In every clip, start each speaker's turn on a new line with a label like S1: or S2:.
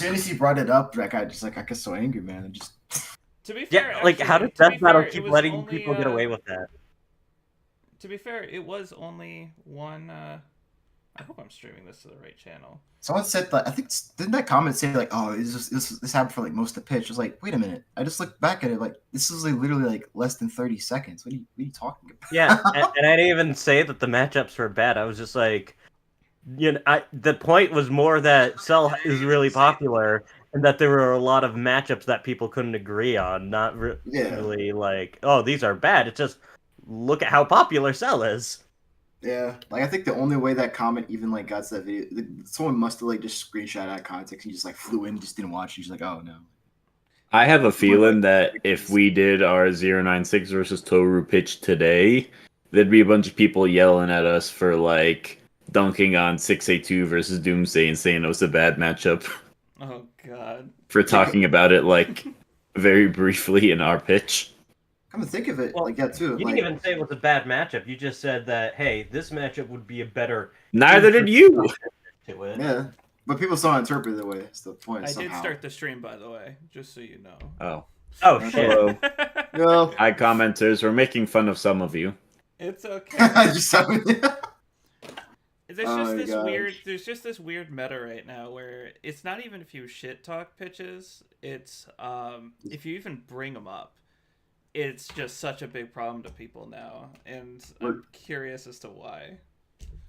S1: soon as he brought it up, like I got so angry, man. And just
S2: To be fair,
S3: like how
S2: actually,
S3: does Death Battle keep letting
S2: only,
S3: people get away with that?
S2: To be fair, it was only one. I hope I'm streaming this to the right channel.
S1: someone said that. I think didn't that comment say like, "Oh, this happened for like most of the pitch." I was like, wait a minute. I just looked back at it like this is like literally like less than 30 seconds. What are you talking about?
S3: Yeah, and I didn't even say that the matchups were bad. I was just like, the point was more that Cell is really popular and that there were a lot of matchups that people couldn't agree on. Not really like, oh, these are bad. It's just look at how popular Cell is.
S1: Yeah, like I think the only way that comment even like got to that video, someone must have like just screenshot out of context and just like flew in, just didn't watch. He's like, oh no.
S4: I have a feeling that if we did our 096 versus Toru pitch today, there'd be a bunch of people yelling at us for like dunking on 682 versus Doomsday and saying it was a bad matchup.
S2: Oh god.
S4: For talking about it like very briefly in our pitch.
S1: Come to think of it, like that too.
S3: You didn't even say it was a bad matchup. You just said that, hey, this matchup would be a better.
S4: Neither did you.
S1: Yeah, but people still interpret it the way. That's the point.
S2: I did start the stream, by the way, just so you know.
S4: Oh
S3: shit.
S1: Well,
S4: hi commenters, we're making fun of some of you.
S2: It's okay. There's just this weird meta right now where it's not even if you shit talk pitches, it's if you even bring them up. It's just such a big problem to people now, and I'm curious as to why.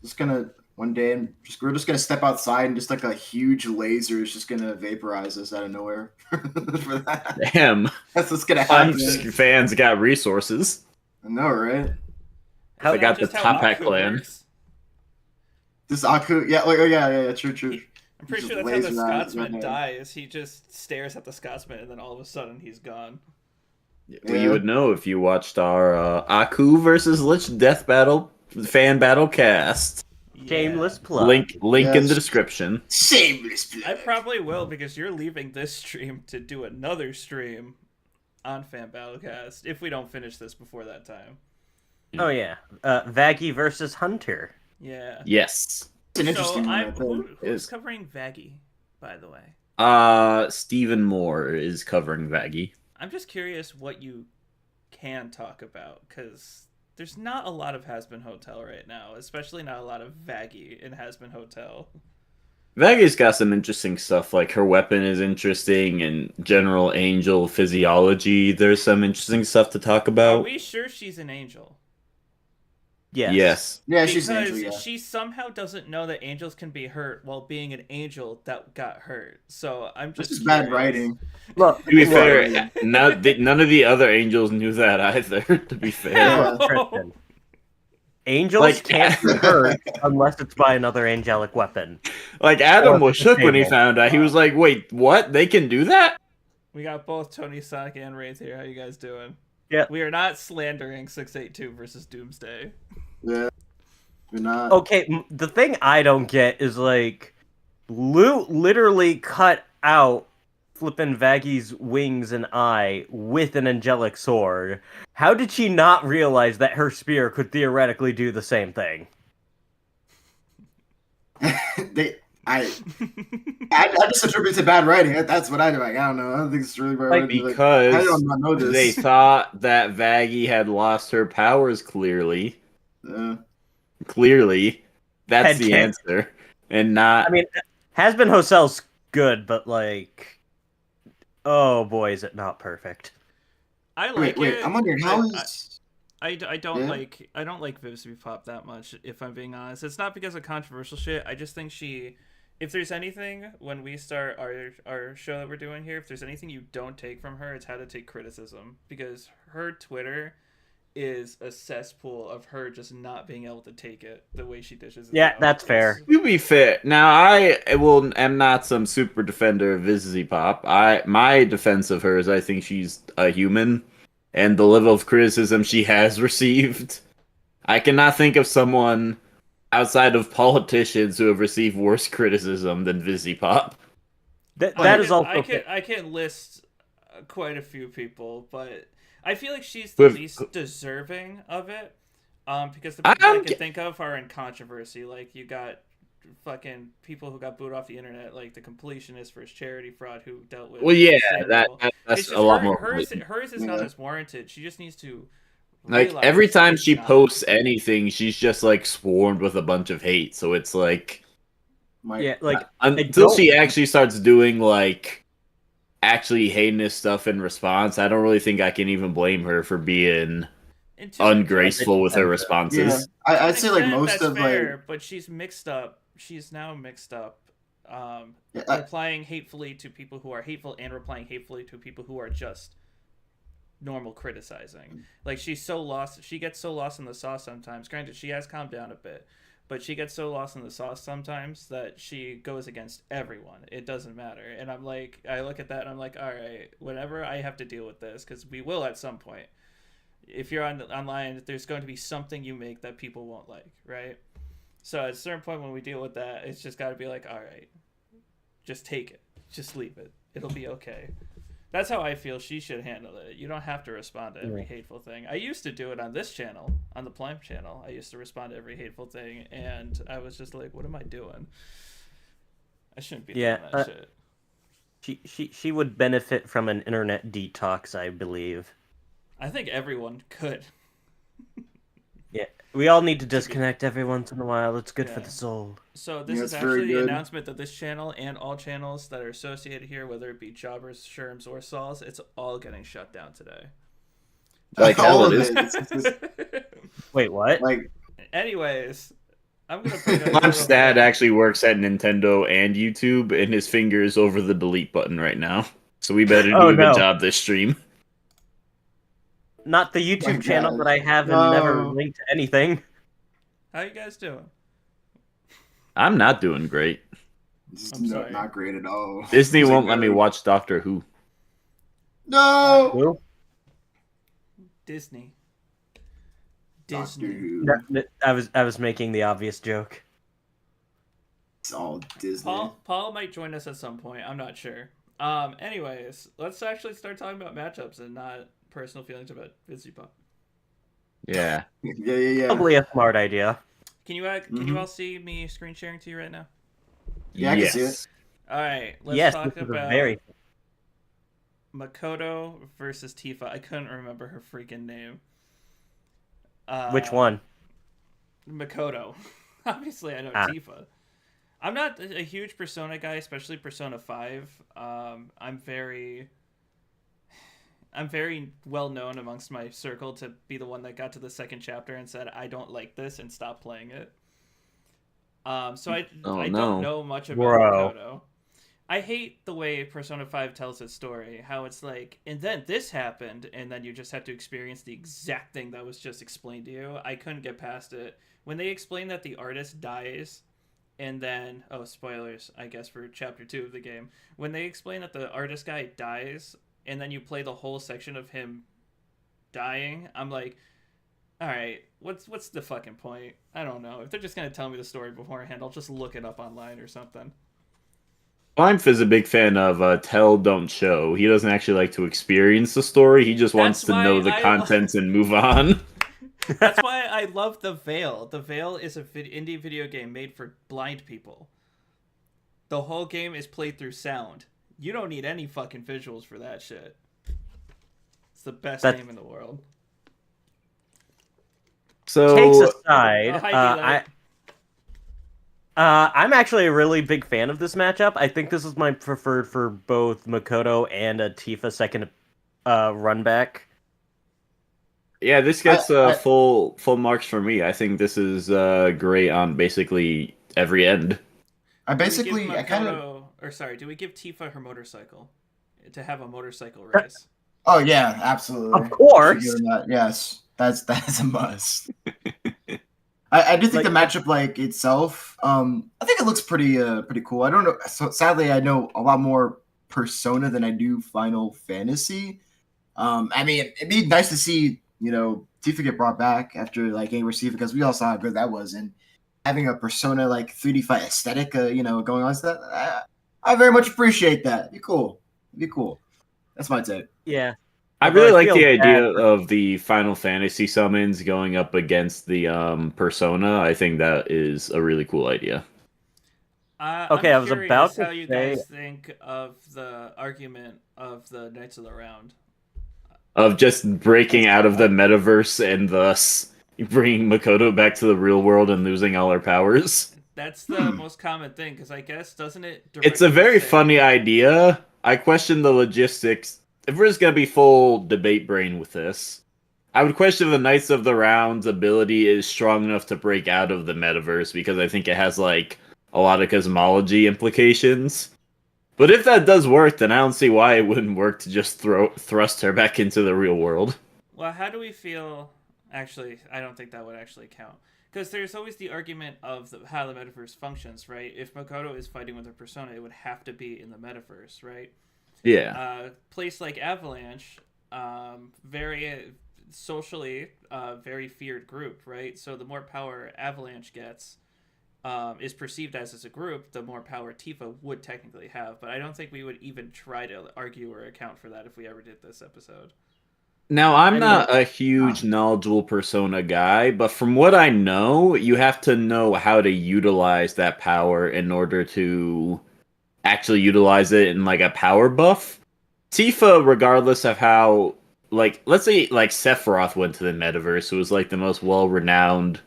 S1: Just gonna one day, and we're just gonna step outside, and just like a huge laser is just gonna vaporize us out of nowhere. For that.
S4: Damn,
S1: that's what's gonna happen.
S4: Fans got resources.
S1: I know, right?
S4: They got the Top Hat clan.
S1: This Aku, yeah, true.
S2: I'm pretty sure that's how the Scotsman dies. He just stares at the Scotsman, and then all of a sudden he's gone.
S4: Well, you would know if you watched our Aku versus Lich Death Battle fan battle cast.
S3: Shameless plug.
S4: Link in the description.
S1: Shameless plug.
S2: I probably will because you're leaving this stream to do another stream on fan battlecast if we don't finish this before that time.
S3: Oh yeah, Vaggie versus Hunter.
S2: Yeah.
S4: Yes.
S1: It's an interesting one.
S2: Who's covering Vaggie, by the way?
S4: Stephen Moore is covering Vaggie.
S2: I'm just curious what you can talk about, because there's not a lot of Has Been Hotel right now, especially not a lot of Vaggie in Has Been Hotel.
S4: Vaggie's got some interesting stuff, like her weapon is interesting, and general angel physiology, there's some interesting stuff to talk about.
S2: Are we sure she's an angel?
S4: Yes.
S1: Yeah, she's an angel, yeah.
S2: She somehow doesn't know that angels can be hurt while being an angel that got hurt. So I'm just.
S1: This is bad writing.
S3: Look,
S4: to be fair, none of the other angels knew that either. To be fair,
S3: angels can't be hurt unless it's by another angelic weapon.
S4: Like Adam was shook when he found out. He was like, "Wait, what? They can do that?"
S2: We got both Tony, Sonic, and Wraith here. How you guys doing?
S3: Yeah.
S2: We are not slandering 682 versus Doomsday.
S1: Yeah. We're not.
S3: Okay, the thing I don't get is, like, Lou literally cut out flippin' Vaggie's wings and eye with an angelic sword. How did she not realize that her spear could theoretically do the same thing?
S1: I just attribute it to bad writing. That's what I do. Like, I don't know. I don't think it's really bad writing.
S4: Because
S1: I don't know this.
S4: They thought that Vaggie had lost her powers clearly. Clearly. That's the answer. And not...
S3: I mean, Has Been Hotel's good, but, like... Oh, boy, is it not perfect.
S2: I like it.
S1: I'm wondering, how is...
S2: I don't like Viv's Pop that much, if I'm being honest. It's not because of controversial shit. I just think if there's anything, when we start our show that we're doing here, if there's anything you don't take from her, it's how to take criticism. Because her Twitter is a cesspool of her just not being able to take it the way she dishes it.
S3: Yeah, that's fair.
S4: To be fair, now I am not some super defender of Viv's Pop. My defense of her is I think she's a human. And the level of criticism she has received, I cannot think of someone outside of politicians who have received worse criticism than Viv's Pop.
S3: That is also...
S2: I can list quite a few people, but I feel like she's the least deserving of it. Because the people I can think of are in controversy. Like, you got fucking people who got booed off the internet, like the completionist for his charity fraud who dealt with.
S4: Well, yeah,
S2: Samuel.
S4: that's
S2: It's
S4: a
S2: just
S4: lot more.
S2: hers is not
S1: Yeah.
S2: as warranted. She just needs to
S4: Like
S2: realize
S4: every time
S2: it's
S4: she
S2: not.
S4: posts anything, she's just like swarmed with a bunch of hate. So it's like
S3: Yeah, like
S4: until
S3: don't-
S4: she actually starts doing like actually heinous stuff in response, I don't really think I can even blame her for being
S2: And to an
S4: ungraceful with her
S3: Yeah.
S1: Yeah,
S4: responses.
S1: I'd say like
S2: extent,
S1: most
S2: that's
S1: of
S2: fair,
S1: like
S2: but she's mixed up. She's now mixed up.
S1: Yeah, I-
S2: Replying hatefully to people who are hateful and replying hatefully to people who are just normal criticizing. Like she's so lost. She gets so lost in the sauce sometimes. Granted, she has calmed down a bit, but she gets so lost in the sauce sometimes that she goes against everyone. It doesn't matter. And I'm like, I look at that and I'm like, all right, whenever I have to deal with this, because we will at some point. If you're online, there's going to be something you make that people won't like, right? So at a certain point when we deal with that, it's just got to be like, all right, just take it. Just leave it. It'll be okay. That's how I feel she should handle it. You don't have to respond to every hateful thing. I used to do it on this channel, on the Plime channel. I used to respond to every hateful thing, and I was just like, what am I doing? I shouldn't be doing that shit.
S3: She would benefit from an internet detox, I believe.
S2: I think everyone could.
S3: Yeah, we all need to disconnect every once in a while. It's good for
S2: Yeah.
S3: the soul.
S2: So this
S1: Yeah,
S2: is
S1: it's very
S2: actually the
S1: good.
S2: announcement that this channel and all channels that are associated here, whether it be Jobbers, Sherms, or Sauls, it's all getting shut down today.
S4: Like
S1: all
S4: hell
S1: of
S4: it
S1: it.
S4: is.
S1: It's just,
S3: Wait, what?
S1: like
S2: Anyways, I'm gonna bring up a
S4: Lim's
S2: little
S4: dad
S2: bit-
S4: actually works at Nintendo and YouTube, and his finger is over the delete button right now. So we better do
S3: Oh,
S4: a good
S3: no.
S4: job this stream.
S3: Not the YouTube
S1: My
S3: channel
S1: God.
S3: that I have and never
S1: No.
S3: linked to anything.
S2: How you guys doing?
S4: I'm not doing great.
S1: it's
S2: I'm sorry.
S1: not great at all.
S4: Disney
S1: It's
S4: won't
S1: like,
S4: let me watch Doctor Who.
S1: No.
S3: Who?
S2: Disney.
S1: Doctor
S2: Disney.
S1: Who.
S3: No, I was making the obvious joke.
S1: It's all Disney.
S2: Paul might join us at some point. I'm not sure. Anyways, let's actually start talking about matchups and not personal feelings about Busy Pop.
S4: Yeah.
S1: Yeah.
S3: Probably a smart idea.
S2: Can you
S1: Mhm.
S2: all see me screen sharing to you right now?
S1: Yeah, I can see it.
S2: All right, let's
S3: Yes,
S2: talk
S3: this is a
S2: about
S3: very.
S2: Makoto versus Tifa. I couldn't remember her freaking name.
S3: Which one?
S2: Makoto. Obviously, I know
S3: Ah.
S2: Tifa. I'm not a huge Persona guy, especially Persona 5. I'm very well known amongst my circle to be the one that got to the second chapter and said, I don't like this, and stopped playing it. So I
S4: no.
S2: don't know much about
S3: Bro.
S2: Makoto. I hate the way Persona 5 tells its story, how it's like, and then this happened, and then you just have to experience the exact thing that was just explained to you. I couldn't get past it. When they explain that the artist dies, and then, oh, spoilers, I guess, for chapter 2 of the game. When they explain that the artist guy dies, and then you play the whole section of him dying, I'm like, alright, what's the fucking point? I don't know. If they're just gonna tell me the story beforehand, I'll just look it up online or something.
S4: Limph is a big fan of tell, don't show. He doesn't actually like to experience the story. He just wants
S2: That's
S4: to know
S2: why
S4: the
S2: I
S4: contents and move on.
S2: That's why I love The Veil. The Veil is a indie video game made for blind people. The whole game is played through sound. You don't need any fucking visuals for that shit. It's the best game in the world.
S4: So
S3: Takes aside,
S2: Oh, hi,
S3: I'm actually a really big fan of this matchup. I think this is my preferred for both Makoto and a Tifa second run back.
S4: yeah, this gets full marks for me. I think this is great on basically every end.
S1: I basically,
S2: do
S1: I kind of.
S2: do we give Tifa her motorcycle to have a motorcycle race?
S1: Oh yeah, absolutely.
S3: Of course.
S1: Should give him that. Yes, that's a must. I do think the matchup like itself. I think it looks pretty cool. I don't know. So sadly, I know a lot more Persona than I do Final Fantasy. I mean, it'd be nice to see Tifa get brought back after like getting received because we all saw how good that was, and having a Persona like 3D fight aesthetic, going on. So that I very much appreciate that. It'd be cool. That's my take.
S3: Yeah.
S4: I
S3: Although
S4: really
S3: I
S4: like
S3: feel
S4: the
S3: bad
S4: idea of the Final Fantasy summons going up against the Persona. I think that is a really cool idea.
S3: Okay,
S2: I'm
S3: I was
S2: curious
S3: about to
S2: how you
S3: say-
S2: guys think of the argument of the Knights of the Round.
S4: Of just breaking out of the metaverse and thus bringing Makoto back to the real world and losing all her powers.
S2: That's the most common thing, because I guess, doesn't it
S4: It's a
S2: directly
S4: very
S2: say-
S4: funny idea. I question the logistics. If we're just gonna be full debate brain with this, I would question if the Knights of the Round's ability is strong enough to break out of the metaverse, because I think it has like a lot of cosmology implications. But if that does work, then I don't see why it wouldn't work to just thrust her back into the real world.
S2: Well, how do we feel? Actually, I don't think that would actually count. Because there's always the argument of how the metaverse functions, right? If Makoto is fighting with a persona, it would have to be in the metaverse, right?
S4: Yeah.
S2: Place like Avalanche, very socially, very feared group, right? So the more power Avalanche gets, is perceived as a group, the more power Tifa would technically have. But I don't think we would even try to argue or account for that if we ever did this episode.
S4: Now, I'm not a huge knowledgeable Persona guy, but from what I know, you have to know how to utilize that power in order to actually utilize it in, like, a power buff. Tifa, regardless of how, like, let's say, like, Sephiroth went to the metaverse, who was, like, the most well-renowned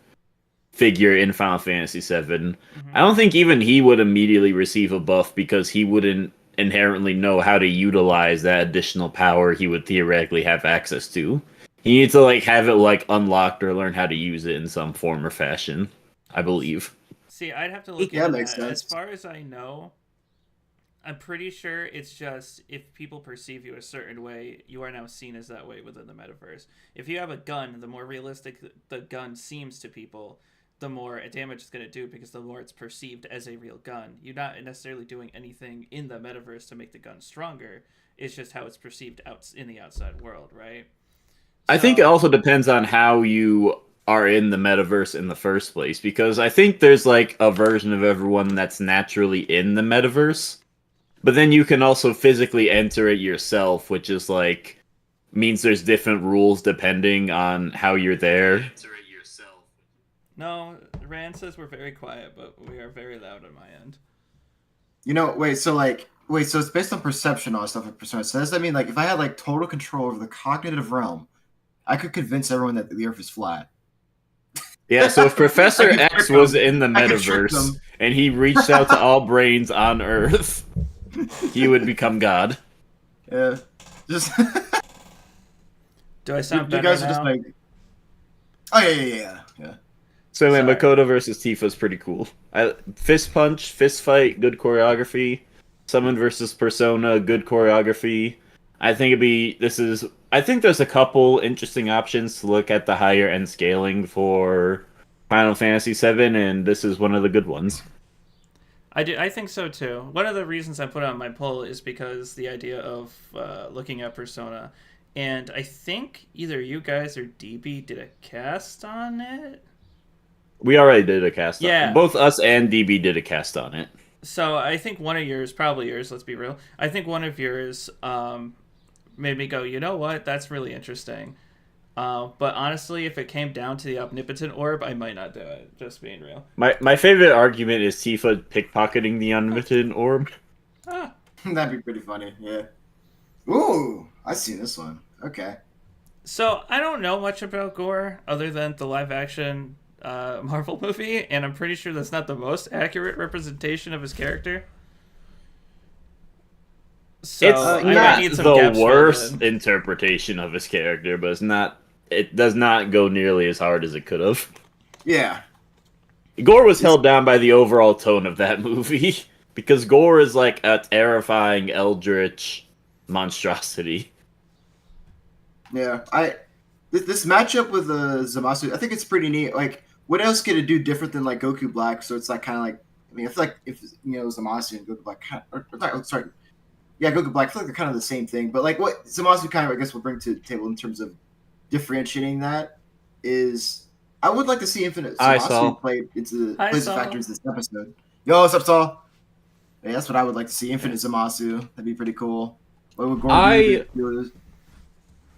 S4: figure in Final Fantasy VII.
S2: Mm-hmm.
S4: I don't think even he would immediately receive a buff because he wouldn't inherently know how to utilize that additional power he would theoretically have access to. He needs to like have it like unlocked or learn how to use it in some form or fashion, I believe.
S2: See, I'd have to look
S1: Yeah,
S2: into
S1: makes
S2: that.
S1: sense.
S2: As far as I know, I'm pretty sure it's just if people perceive you a certain way, you are now seen as that way within the metaverse. If you have a gun, the more realistic the gun seems to people, the more damage it's going to do, because the more it's perceived as a real gun. You're not necessarily doing anything in the metaverse to make the gun stronger. It's just how it's perceived out in the outside world, right?
S4: I think it also depends on how you are in the metaverse in the first place, because I think there's like a version of everyone that's naturally in the metaverse, but then you can also physically enter it yourself, which is like means there's different rules depending on how you're there.
S2: No, Rand says we're very quiet, but we are very loud on my end.
S1: You know, so it's based on perception, all stuff like persona. So does that mean like if I had like total control over the cognitive realm, I could convince everyone that the Earth is flat?
S4: Yeah, so if Professor
S1: I can
S4: X
S1: trick
S4: was
S1: them.
S4: in the
S1: I can trick
S4: metaverse
S1: them.
S4: and he reached out to all brains on Earth, he would become God.
S1: Yeah, just
S2: Do I sound
S1: you
S2: better
S1: guys
S2: now?
S1: are just like, oh yeah.
S4: So anyway,
S2: Sorry.
S4: Makoto versus Tifa is pretty cool. Fist punch, fist fight, good choreography. Summon versus Persona, good choreography. I think I think there's a couple interesting options to look at the higher end scaling for Final Fantasy VII, and this is one of the good ones.
S2: I think so too. One of the reasons I put it on my poll is because the idea of looking at Persona, and I think either you guys or DB did a cast on it.
S4: We already did a cast on
S2: Yeah.
S4: it. Both us and DB did a cast on it.
S2: So I think one of yours, probably yours, let's be real. I think one of yours made me go, you know what? That's really interesting. But honestly, if it came down to the omnipotent orb, I might not do it. Just being real.
S4: My favorite argument is Tifa pickpocketing the omnipotent orb.
S2: Ah,
S1: That'd be pretty funny. Yeah. Ooh, I see this one. Okay.
S2: so I don't know much about Gorr other than the live action Marvel movie, and I'm pretty sure that's not the most accurate representation of his character. So
S4: It's
S2: I might
S4: not
S2: need some
S4: the
S2: gaps filled
S4: worst
S2: in.
S4: interpretation of his character, but it does not go nearly as hard as it could have.
S1: Yeah.
S4: Gorr was held down by the overall tone of that movie, because Gorr is like a terrifying eldritch monstrosity.
S1: Yeah. This matchup with Zamasu, I think it's pretty neat. Like, what else could it do different than like Goku Black? So it's like kind of like, I mean, I feel like if Zamasu and Goku Black, Goku Black, I feel like they're kind of the same thing. But like what Zamasu kind of, I guess, will bring to the table in terms of differentiating that is, I would like to see Infinite
S4: Hi, Saul.
S1: Zamasu play
S2: Hi,
S1: plays a
S2: Saul.
S1: factor into this episode. Yo, what's up, Saul? Yeah, that's what I would like to see. Infinite Zamasu. That'd be pretty cool. What would Gordon do?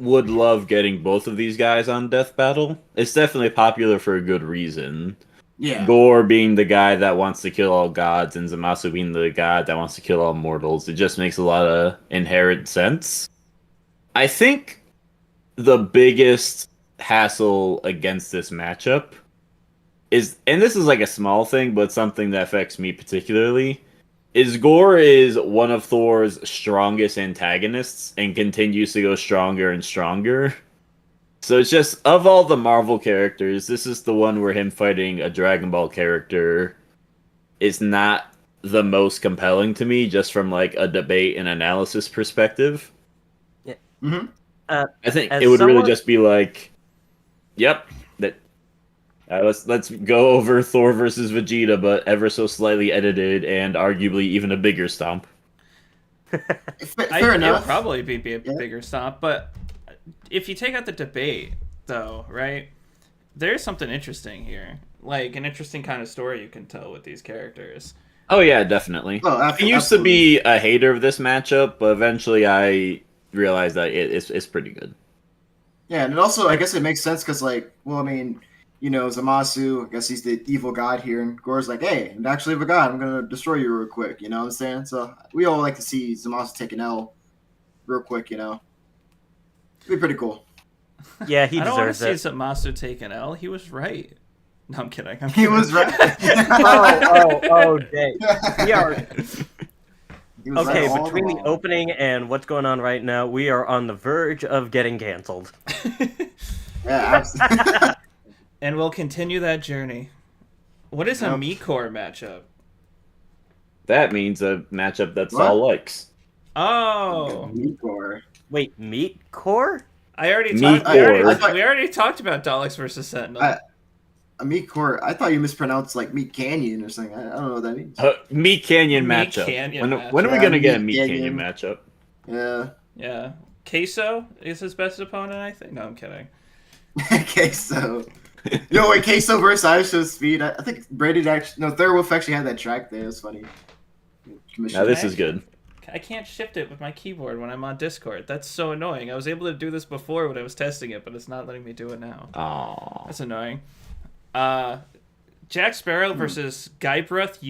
S4: Would love getting both of these guys on Death Battle. It's definitely popular for a good reason.
S1: Yeah.
S4: Gorr being the guy that wants to kill all gods and Zamasu being the guy that wants to kill all mortals. It just makes a lot of inherent sense. I think the biggest hassle against this matchup is, and this is like a small thing, but something that affects me particularly, is Gorr is one of Thor's strongest antagonists and continues to go stronger and stronger. So it's just, of all the Marvel characters, this is the one where him fighting a Dragon Ball character is not the most compelling to me, just from like a debate and analysis perspective.
S3: Yeah.
S1: Mm-hmm.
S4: I think it would really just be like, yep, that let's go over Thor versus Vegeta, but ever so slightly edited and arguably even a bigger stomp.
S1: Fair enough.
S2: It'd probably be a bigger stomp, but if you take out the debate, though, right? There's something interesting here, like an interesting kind of story you can tell with these characters.
S4: Oh yeah, definitely.
S1: Oh,
S4: I used to be a hater of this matchup, but eventually I realized that it's pretty good.
S1: Yeah, and also I guess it makes sense because, like, well, I mean, you know, Zamasu, I guess he's the evil god here, and Gorr's like, hey, I'm actually a god. I'm gonna destroy you real quick. You know what I'm saying? So we all like to see Zamasu take an L real quick. You know, it'd be pretty cool.
S3: Yeah, he
S2: I don't want
S3: deserves it.
S2: to see Zamasu take an L. He was right. No, I'm kidding.
S1: He was right.
S3: oh, dang. We are
S1: He was
S3: okay.
S1: right all
S3: Between the
S1: along.
S3: opening and what's going on right now, we are on the verge of getting canceled.
S1: Yeah, absolutely.
S2: And we'll continue that journey. What is a Mikor matchup?
S4: That means a matchup that
S1: What?
S4: Saul likes.
S2: Oh,
S1: Mikor.
S3: Wait, meat core?
S2: I already
S4: Mikor.
S2: talked. We already talked about Daleks versus Sentinel.
S1: A Mikor. I thought you mispronounced like Meat Canyon or something. I don't know what that means.
S4: Meat Canyon
S2: Meat
S4: matchup.
S2: Canyon
S4: When are we
S1: matchup.
S4: gonna get a
S1: Meat
S4: Meat Canyon
S1: Canyon.
S4: matchup?
S1: Yeah.
S2: Yeah, Queso is his best opponent. I think. No, I'm kidding.
S1: Queso. No, wait, Queso versus Aisha Speed. I think Brady actually, no, Thurwolf actually had that track there. It was funny.
S4: Now this is good.
S2: I can't shift it with my keyboard when I'm on Discord. That's so annoying. I was able to do this before when I was testing it, but it's not letting me do it now.
S4: Aww.
S2: That's annoying. Jack Sparrow versus Guybrush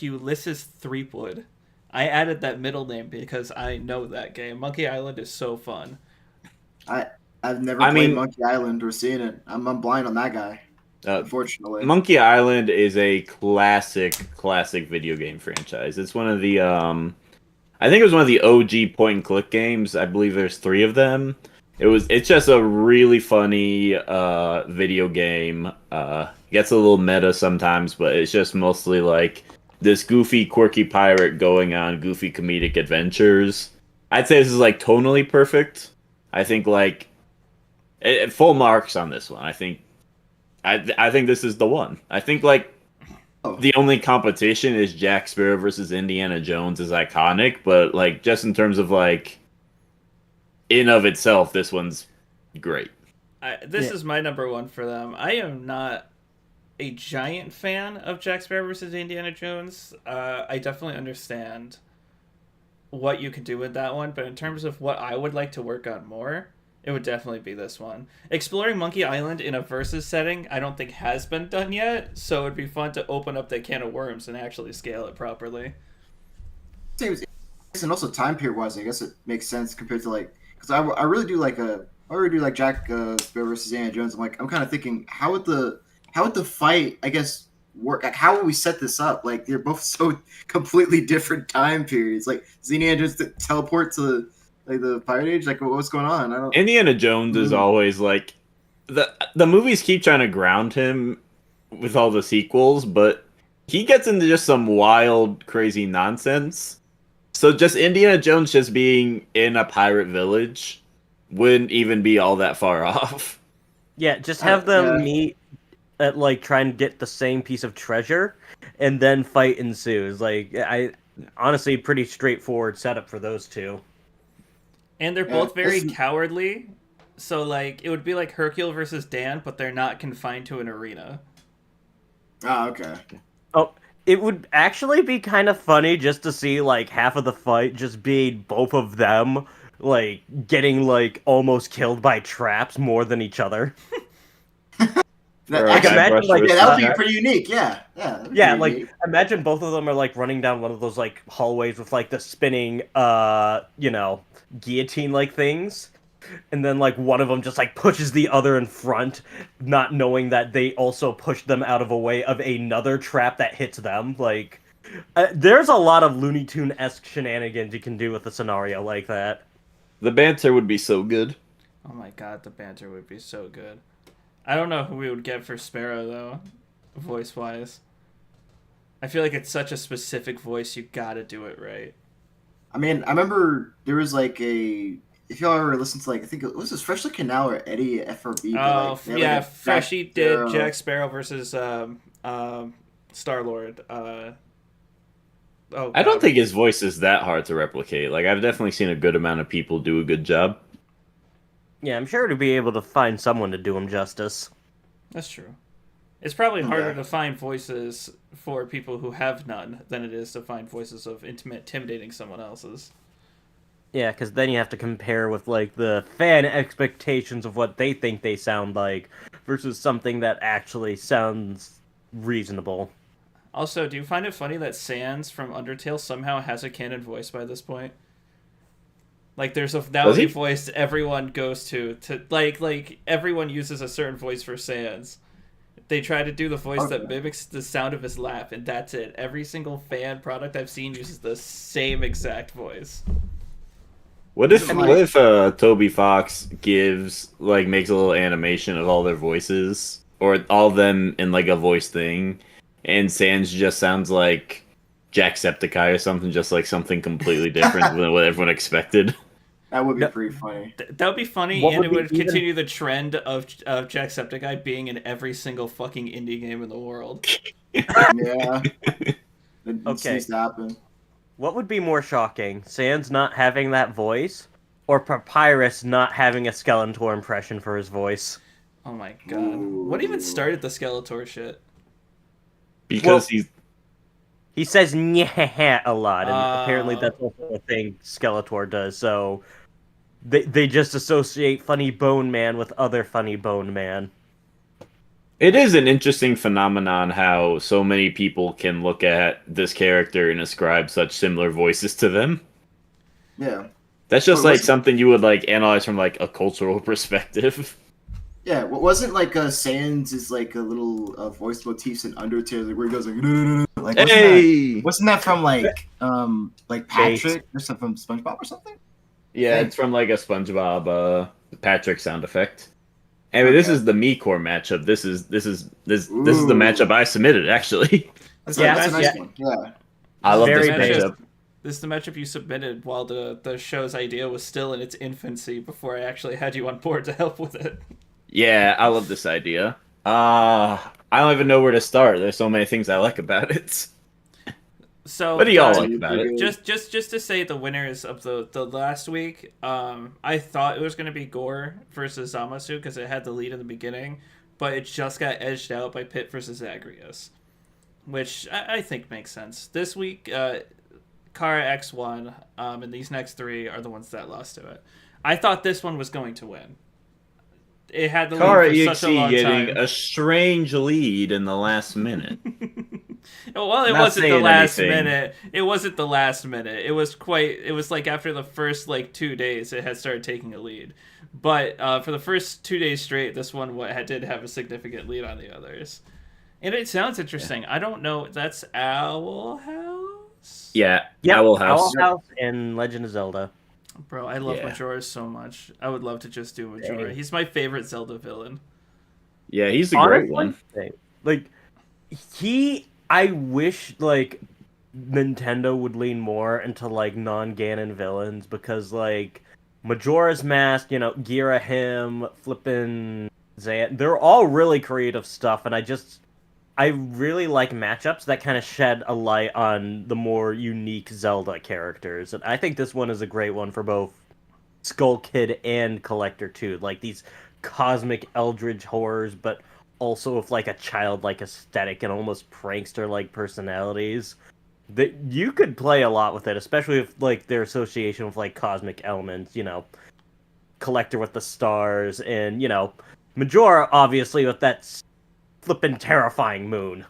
S2: Ulysses Threepwood. I added that middle name because I know that game. Monkey Island is so fun.
S1: I've never played Monkey Island or seen it. I'm blind on that guy. Unfortunately.
S4: Monkey Island is a classic video game franchise. It's one of the I think it was one of the OG point and click games. I believe there's 3 of them. It's just a really funny video game. Gets a little meta sometimes, but it's just mostly like this goofy, quirky pirate going on goofy comedic adventures. I'd say this is like tonally perfect. I think like full marks on this one. I think this is the one. I think like the only competition is Jack Sparrow versus Indiana Jones is iconic, but like just in terms of like in of itself, this one's great.
S2: This is my number one for them. I am not a giant fan of Jack Sparrow versus Indiana Jones. I definitely understand what you can do with that one, but in terms of what I would like to work on more, it would definitely be this one. Exploring Monkey Island in a versus setting, I don't think has been done yet, so it'd be fun to open up that can of worms and actually scale it properly.
S1: Seems, and also time period wise, I guess it makes sense compared to like, because I really do like Jack Sparrow versus Indiana Jones. I'm kind of thinking how would the fight, I guess, work? Like, how would we set this up? Like, they're both so completely different time periods. Like, does Indiana Jones teleport to the Pirate Age? Like, what's going on? I don't.
S4: Indiana Jones is always like the movies keep trying to ground him with all the sequels, but he gets into just some wild, crazy nonsense. So just Indiana Jones just being in a pirate village wouldn't even be all that far off.
S3: Yeah, just have them meet at like try and get the same piece of treasure, and then fight ensues. Like I honestly pretty straightforward setup for those two.
S2: And they're both very cowardly, so like it would be like Hercule versus Dan, but they're not confined to an arena.
S1: Oh, okay.
S3: Oh, it would actually be kind of funny just to see like half of the fight just being both of them like getting like almost killed by traps more than each other. Like, imagine, like,
S1: yeah, that would be pretty unique. Yeah,
S3: yeah. Like, unique. Imagine both of them are like running down one of those like hallways with like the spinning, guillotine like things, and then like one of them just like pushes the other in front, not knowing that they also pushed them out of a way of another trap that hits them. Like, there's a lot of Looney Tune-esque shenanigans you can do with a scenario like that.
S4: The banter would be so good.
S2: Oh my god, the banter would be so good. I don't know who we would get for Sparrow, though, voice-wise. I feel like it's such a specific voice, you gotta do it right.
S1: I mean, I remember there was like a... If y'all ever listened to, like, I think it was Freshly Canal or Eddie FRB.
S2: Oh,
S1: like,
S2: yeah,
S1: like
S2: Freshly did Jack Sparrow versus Star-Lord. I
S4: don't think his voice is that hard to replicate. Like, I've definitely seen a good amount of people do a good job.
S3: Yeah, I'm sure to be able to find someone to do him justice.
S2: That's true. It's probably harder to find voices for people who have none than it is to find voices of intimidating someone else's.
S3: Yeah, because then you have to compare with, like, the fan expectations of what they think they sound like versus something that actually sounds reasonable.
S2: Also, do you find it funny that Sans from Undertale somehow has a canon voice by this point? Like, there's a voice everyone goes to like everyone uses a certain voice for Sans. They try to do the voice that mimics the sound of his laugh, and that's it. Every single fan product I've seen uses the same exact voice.
S4: What if Toby Fox makes a little animation of all their voices, or all of them in like a voice thing, and Sans just sounds like Jacksepticeye or something, just like something completely different than what everyone expected?
S1: That would be pretty funny.
S2: That would be funny, and it would continue the trend of Jacksepticeye being in every single fucking indie game in the world.
S1: Yeah. It needs to happen.
S3: What would be more shocking? Sans not having that voice, or Papyrus not having a Skeletor impression for his voice?
S2: Oh my god. Ooh. What even started the Skeletor shit?
S4: Because
S3: he says "nyeh" a lot, and apparently that's also a thing Skeletor does, so they just associate Funny Bone Man with other Funny Bone Man.
S4: It is an interesting phenomenon how so many people can look at this character and ascribe such similar voices to them.
S1: Yeah.
S4: That's just like something you would like analyze from like a cultural perspective.
S1: Yeah, wasn't like Sans is like a little voice motifs in Undertale where he goes like wasn't that from like Patrick or something from SpongeBob or something?
S4: Yeah, it's from like a SpongeBob Patrick sound effect. Anyway, this is the MiCore matchup. This is the matchup I submitted actually.
S1: That's a nice one. Yeah.
S4: I love this matchup.
S2: This is the matchup you submitted while the show's idea was still in its infancy before I actually had you on board to help with it.
S1: Yeah, I love this idea. I don't even know where to start. There's so many things I like about it.
S2: So
S1: what do y'all like about it?
S2: Just to say the winners of the last week, I thought it was going to be Gorr versus Zamasu because it had the lead in the beginning, but it just got edged out by Pit versus Zagreus, which I think makes sense. This week, Kara X won, and these next three are the ones that lost to it. I thought this one was going to win. It had the lead for such a long time.
S1: getting a strange lead in the last minute.
S2: Well, it wasn't the last minute. It wasn't the last minute. It was like after the first 2 days, it had started taking a lead. But for the first 2 days straight, this one did have a significant lead on the others. And it sounds interesting. Yeah. I don't know. That's Owl House?
S1: Yeah, Owl House.
S3: Owl House and Legend of Zelda.
S2: Bro, I love Majora so much. I would love to just do Majora. Dang. He's my favorite Zelda villain.
S1: Yeah, he's a great one.
S3: I wish Nintendo would lean more into non-Ganon villains because Majora's Mask, Gira him, flippin' Zan, they're all really creative stuff, and I really like matchups that kind of shed a light on the more unique Zelda characters. And I think this one is a great one for both Skull Kid and Collector too. These cosmic eldritch horrors, but also with a childlike aesthetic and almost prankster-like personalities. That you could play a lot with it, especially with their association with cosmic elements, Collector with the stars, and Majora obviously with that flippin' terrifying moon.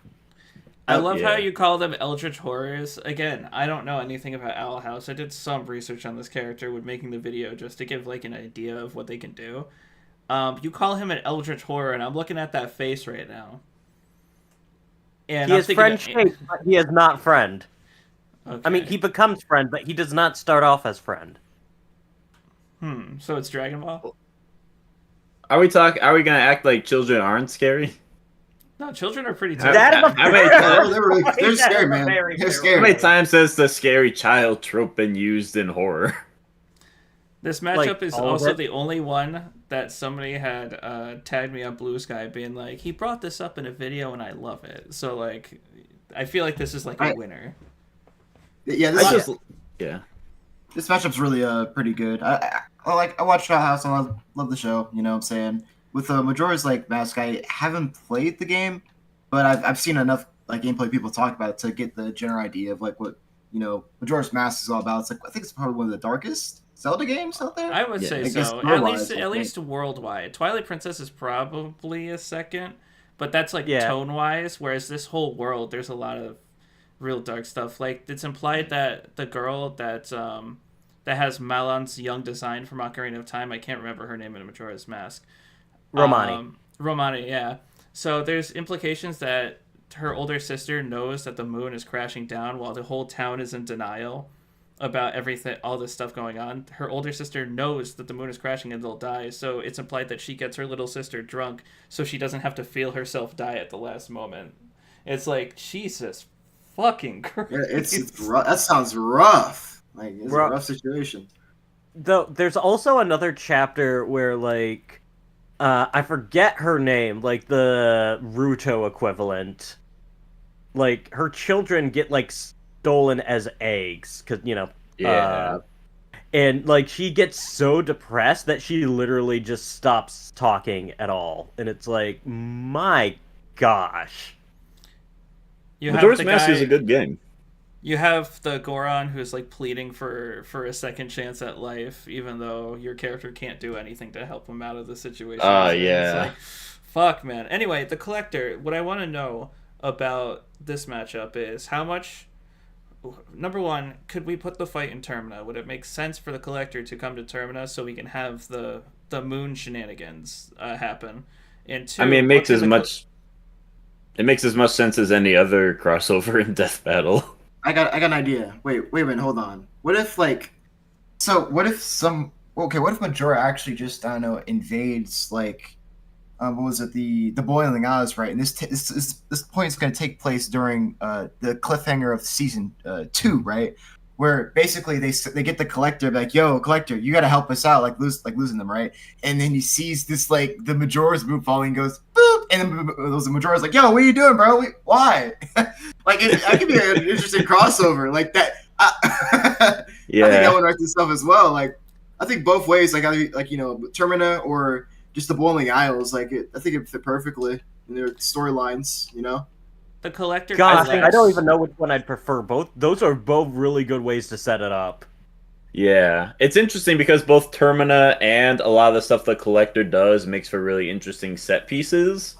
S2: I love how you call them eldritch horrors. Again, I don't know anything about Owl House. I did some research on this character when making the video just to give like an idea of what they can do. You call him an eldritch horror, and I'm looking at that face right now. And
S3: he is friend-shaped, but he is not friend.
S2: Okay.
S3: I mean, he becomes friend, but he does not start off as friend.
S2: So it's Dragon Ball?
S4: Are we gonna act like children aren't scary?
S2: No, children are pretty
S3: That
S2: terrible.
S1: They're scary, man. They're scary.
S4: How many times has the scary child trope been used in horror?
S2: This matchup is also the only one that somebody had tagged me on Blue Sky being like, he brought this up in a video and I love it. So, like, I feel like this is like a winner.
S1: Yeah, this matchup's really pretty good. I watched House. I love the show. You know what I'm saying? With Majora's like Mask, I haven't played the game, but I've seen enough like gameplay people talk about it to get the general idea of like what Majora's Mask is all about. It's like I think it's probably one of the darkest Zelda games out there.
S2: I would say so. At least worldwide. Twilight Princess is probably a second, but that's like tone wise. Whereas this whole world, there's a lot of real dark stuff. Like it's implied that the girl that has Malon's young design from Ocarina of Time, I can't remember her name in Majora's Mask. Romani, yeah. So there's implications that her older sister knows that the moon is crashing down while the whole town is in denial about everything, all this stuff going on. Her older sister knows that the moon is crashing and they'll die, so it's implied that she gets her little sister drunk so she doesn't have to feel herself die at the last moment. It's like, Jesus fucking Christ.
S1: Yeah, it's rough. That sounds rough. Like, it's a rough situation.
S3: Though there's also another chapter where like I forget her name, like the Ruto equivalent. Like her children get like stolen as eggs, cause and like she gets so depressed that she literally just stops talking at all, and it's like, my gosh.
S4: Majora's Mask is a good game.
S2: You have the Goron who's like pleading for a second chance at life, even though your character can't do anything to help him out of the situation. It's like, fuck, man. Anyway, the Collector. What I want to know about this matchup is how much. Number one, could we put the fight in Termina? Would it make sense for the Collector to come to Termina so we can have the moon shenanigans happen? And two,
S4: I mean, it makes as much sense as any other crossover in Death Battle.
S1: I got an idea. Wait a minute, hold on. What if what if Majora actually just, I don't know, invades like what was it, the Boiling Isles, right? And this point is going to take place during the cliffhanger of season 2, right? Where basically they get the Collector like, yo, Collector, you got to help us out, losing them, right? And then he sees this like the Majora's moon falling, and goes boop, and then the Majora's like, yo, what are you doing, bro? Why? Like that could be an interesting crossover like that.
S4: Yeah,
S1: I think that would write this stuff as well. Like I think both ways, like Termina or just the Boiling Isles, I think it fit perfectly in their storylines,
S2: The Collector.
S3: Gosh, I don't even know which one I'd prefer. Those are both really good ways to set it up.
S4: Yeah, it's interesting because both Termina and a lot of the stuff the Collector does makes for really interesting set pieces.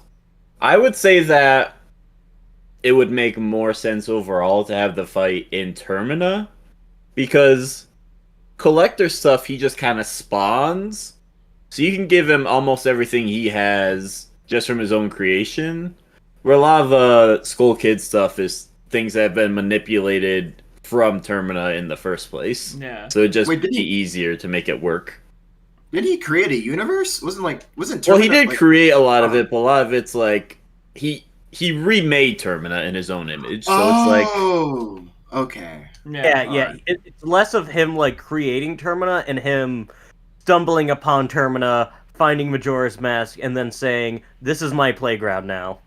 S4: I would say that it would make more sense overall to have the fight in Termina, because Collector stuff he just kind of spawns. So you can give him almost everything he has just from his own creation. Where a lot of Skull Kid stuff is things that have been manipulated from Termina in the first place.
S2: Yeah.
S4: So it'd just be easier to make it work.
S1: Did he create a universe? Wasn't Termina,
S4: well, he did create a lot of it, but a lot of it's like he remade Termina in his own image. So it's like,
S1: oh, okay.
S3: Yeah. It's less of him like creating Termina and him stumbling upon Termina, finding Majora's Mask, and then saying, "This is my playground now."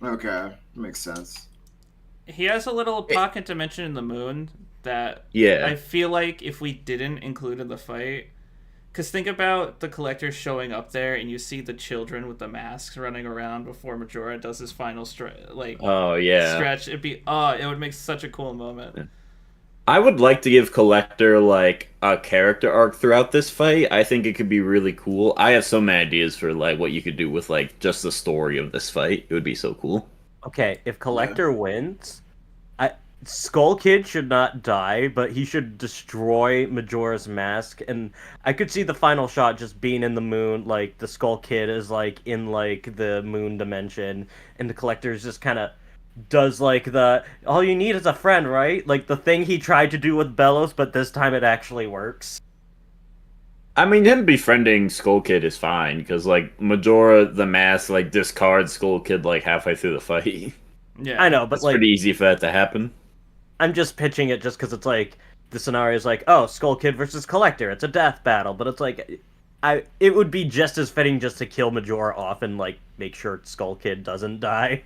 S1: Okay, makes sense.
S2: He has a little pocket dimension in the moon that I feel like if we didn't include in the fight, because think about the Collector showing up there and you see the children with the masks running around before Majora does his final stretch. It would make such a cool moment.
S4: I would like to give Collector like a character arc throughout this fight. I think it could be really cool. I have so many ideas for like what you could do with like just the story of this fight. It would be so cool.
S3: Okay, if Collector wins, Skull Kid should not die, but he should destroy Majora's Mask, and I could see the final shot just being in the moon, like the Skull Kid is like in like the moon dimension, and the Collector is just kind of does like the all you need is a friend, right? Like the thing he tried to do with Bellows, but this time it actually works.
S4: I mean, him befriending Skull Kid is fine because like Majora the Mask like discards Skull Kid like halfway through the fight.
S2: Yeah,
S3: I know, but
S4: It's
S3: like
S4: pretty easy for that to happen.
S3: I'm just pitching it just because it's like the scenario is like, oh, Skull Kid versus Collector, it's a death battle, but it's like it would be just as fitting just to kill Majora off and like make sure Skull Kid doesn't die.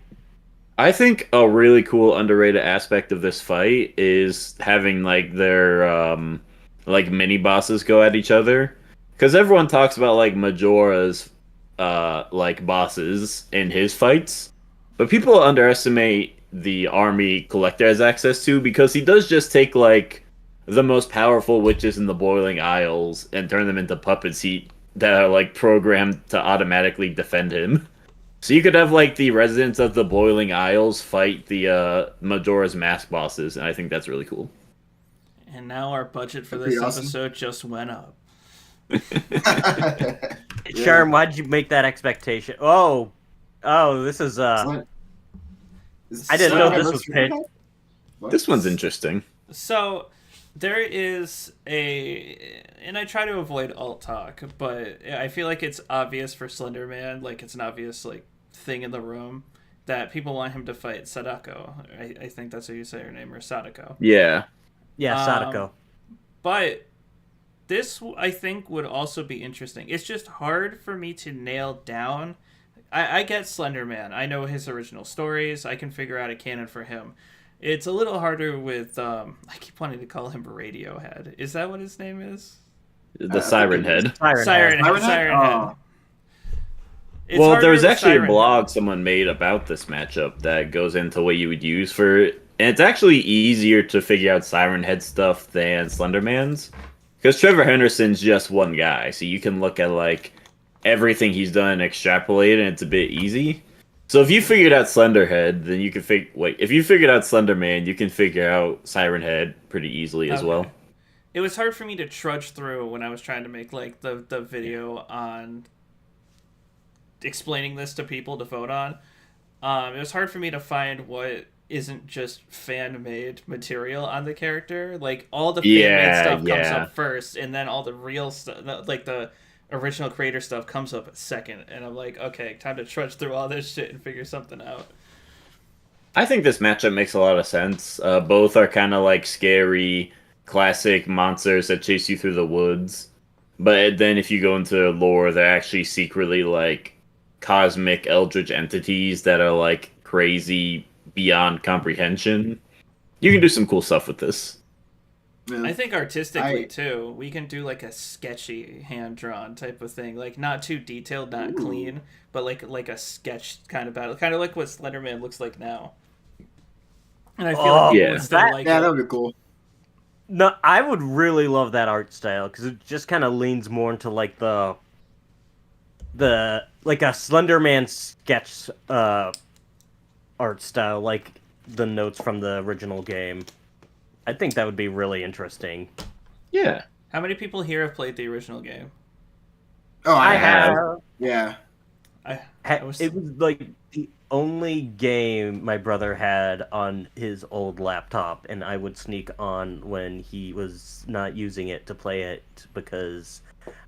S4: I think a really cool underrated aspect of this fight is having like their like mini bosses go at each other, because everyone talks about like Majora's like bosses in his fights, but people underestimate the army Collector has access to, because he does just take like the most powerful witches in the Boiling Isles and turn them into puppets that are like programmed to automatically defend him. So you could have like the residents of the Boiling Isles fight the Majora's Mask bosses, and I think that's really cool.
S2: And now our budget for
S1: That'd be
S2: this
S1: awesome.
S2: episode just went up.
S3: Sharm, why'd you make that expectation? Oh, this is I didn't know this was pitched.
S4: This one's interesting.
S2: So there is and I try to avoid alt talk, but I feel like it's obvious for Slender Man, like it's an obvious like thing in the room that people want him to fight Sadako. I think that's how you say her name, or Sadako.
S4: Yeah.
S3: Yeah, Sadako.
S2: But this, I think, would also be interesting. It's just hard for me to nail down. I get Slender Man. I know his original stories. I can figure out a canon for him. It's a little harder with, I keep wanting to call him Radiohead. Is that what his name is?
S4: The Siren Head.
S2: Siren Head.
S1: Oh.
S2: It's
S4: Well,
S2: harder
S4: there was
S2: with
S4: actually a
S2: Siren
S4: blog
S2: Head.
S4: someone made about this matchup that goes into what you would use for it. And it's actually easier to figure out Siren Head stuff than Slenderman's. Because Trevor Henderson's just one guy, so you can look at like everything he's done and extrapolate, and it's a bit easy. So if you figured out Slenderhead, then you can if you figured out Slenderman, you can figure out Siren Head pretty easily as well.
S2: It was hard for me to trudge through when I was trying to make like the video on explaining this to people to vote on. It was hard for me to find what isn't just fan-made material on the character. Like, all the fan-made stuff comes up first, and then all the real stuff, like the original creator stuff, comes up second. And I'm like, okay, time to trudge through all this shit and figure something out.
S4: I think this matchup makes a lot of sense. Both are kind of like scary, classic monsters that chase you through the woods. But then if you go into lore, they're actually secretly like cosmic eldritch entities that are like crazy beyond comprehension. You can do some cool stuff with this.
S1: Yeah.
S2: I think artistically too, we can do like a sketchy hand-drawn type of thing, like not too detailed, not clean, but like a sketch kind of battle, kind of like what Slenderman looks like now. And I feel like people would still like
S1: that
S2: it.
S1: would be cool.
S3: No, I would really love that art style because it just kind of leans more into like the like a Slenderman sketch art style, like the notes from the original game. I think that would be really interesting.
S4: Yeah.
S2: How many people here have played the original game?
S1: Oh, I have.
S3: have.
S1: Yeah.
S2: I was...
S3: It was like the only game my brother had on his old laptop, and I would sneak on when he was not using it to play it because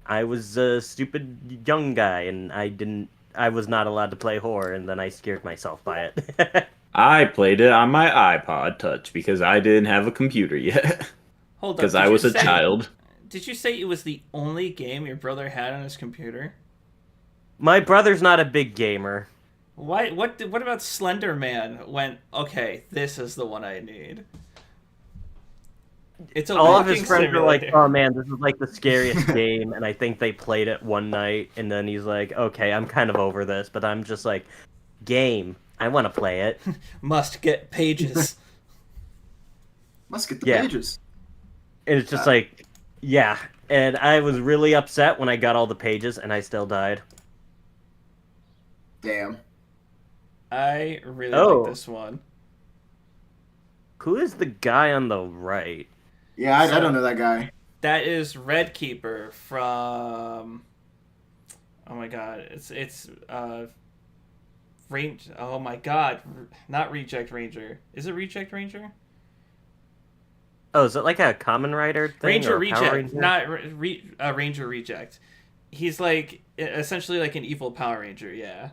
S3: I was a stupid young guy and I was not allowed to play horror, and then I scared myself by it.
S4: I played it on my iPod Touch because I didn't have a computer yet.
S2: Hold up.
S4: Because I was a child.
S2: Did you say it was the only game your brother had on his computer?
S3: My brother's not a big gamer.
S2: Why? What about Slender Man went, okay, this is the one I need? It's a
S3: All of
S2: walking
S3: his friends are like,
S2: simulator.
S3: oh man, this is like the scariest game, and I think they played it one night, and then he's like, okay, I'm kind of over this, but I'm just like, game, I want to play it.
S2: Must get pages.
S1: Must get the
S3: Yeah.
S1: pages.
S3: And it's just like, yeah. And I was really upset when I got all the pages, and I still died.
S1: Damn.
S2: I really
S3: Oh.
S2: like this one.
S3: Who is the guy on the right?
S1: Yeah, I
S2: So-
S1: don't know that guy.
S2: That is Red Keeper from. Oh my god, it's range. Oh my god, not Reject Ranger. Is it Reject Ranger?
S3: Oh, is it like a Common Rider thing?
S2: Ranger
S3: or a Power
S2: Reject,
S3: Ranger?
S2: not Ranger Reject. He's like essentially like an evil Power Ranger. Yeah.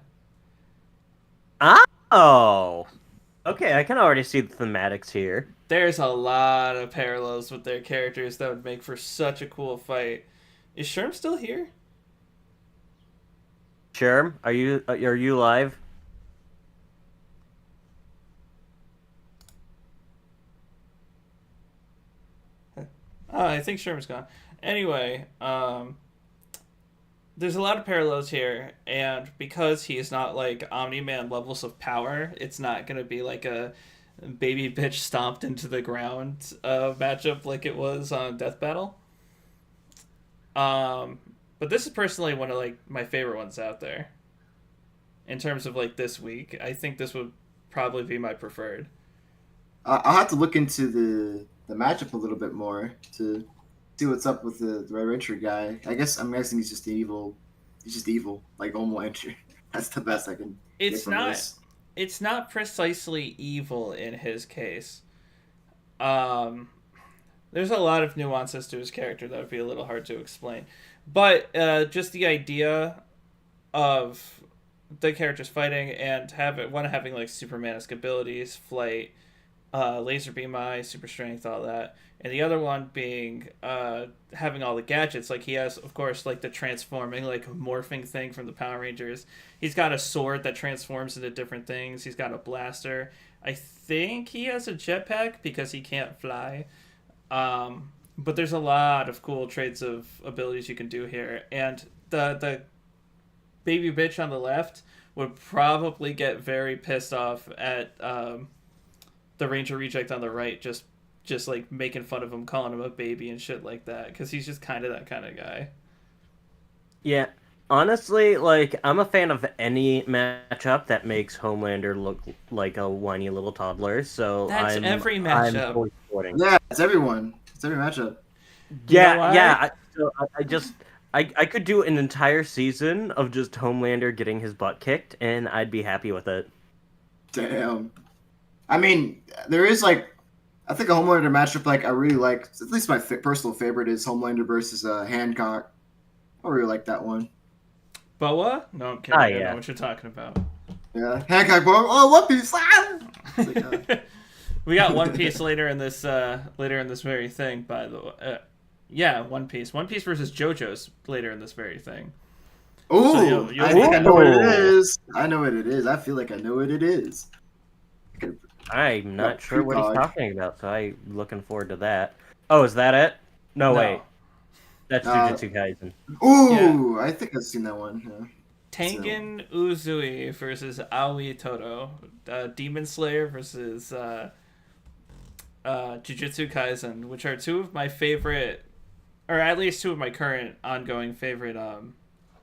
S3: Oh! Okay, I can already see the thematics here.
S2: There's a lot of parallels with their characters that would make for such a cool fight. Is Sherm still here?
S3: Sherm, are you live?
S2: Oh, I think Sherm's gone. Anyway, there's a lot of parallels here, and because he's not like Omni-Man levels of power, it's not gonna be like a baby bitch stomped into the ground matchup like it was on Death Battle. But this is personally one of like my favorite ones out there. In terms of like this week, I think this would probably be my preferred.
S1: I'll have to look into the matchup a little bit more to see what's up with the Red Ranger guy. I'm guessing he's just evil. He's just evil, like Homelander. That's the best I can get
S2: It's
S1: from
S2: not.
S1: this.
S2: It's not precisely evil in his case. There's a lot of nuances to his character that would be a little hard to explain, but just the idea of the characters fighting and having like Superman-esque abilities, flight, laser beam eye, super strength, all that, and the other one being having all the gadgets. Like he has, of course, like the transforming, like morphing thing from the Power Rangers. He's got a sword that transforms into different things. He's got a blaster. I think he has a jetpack because he can't fly. But there's a lot of cool traits of abilities you can do here, and the baby bitch on the left would probably get very pissed off at the Ranger Reject on the right, just like making fun of him, calling him a baby and shit like that, because he's just kind of that kind of guy.
S3: Yeah, honestly, like, I'm a fan of any matchup that makes Homelander look like a whiny little toddler, so
S2: That's
S3: I'm
S2: every matchup.
S3: I'm fully supporting.
S1: Yeah, it's everyone. It's every matchup.
S2: You know
S3: Yeah,
S2: why?
S3: yeah. I could do an entire season of just Homelander getting his butt kicked, and I'd be happy with it.
S1: Damn. I mean, there is like, I think a Homelander matchup like I really like. At least my personal favorite is Homelander versus Hancock. I really like that one.
S2: Boa? No, I'm kidding.
S3: Ah,
S2: I don't
S3: yeah.
S2: know what you're talking about.
S1: Yeah, Hancock. Oh, One Piece. Ah! It's like,
S2: We got One Piece later in this very thing. By the way, yeah, One Piece. One Piece versus JoJo's later in this very thing.
S1: ooh,
S2: So you'll
S1: I think I know what it
S3: Ooh.
S1: is. I know what it is. I feel like I know what it is.
S3: I'm not
S1: Oh,
S3: sure what he's
S1: Precog.
S3: talking about, so I'm looking forward to that. Oh, is that it? No, wait. That's Jujutsu Kaisen.
S1: Ooh, I think I've seen that one. Yeah.
S2: Tengen Uzui versus Aoi Todo. Demon Slayer versus Jujutsu Kaisen, which are two of my favorite, or at least two of my current ongoing favorite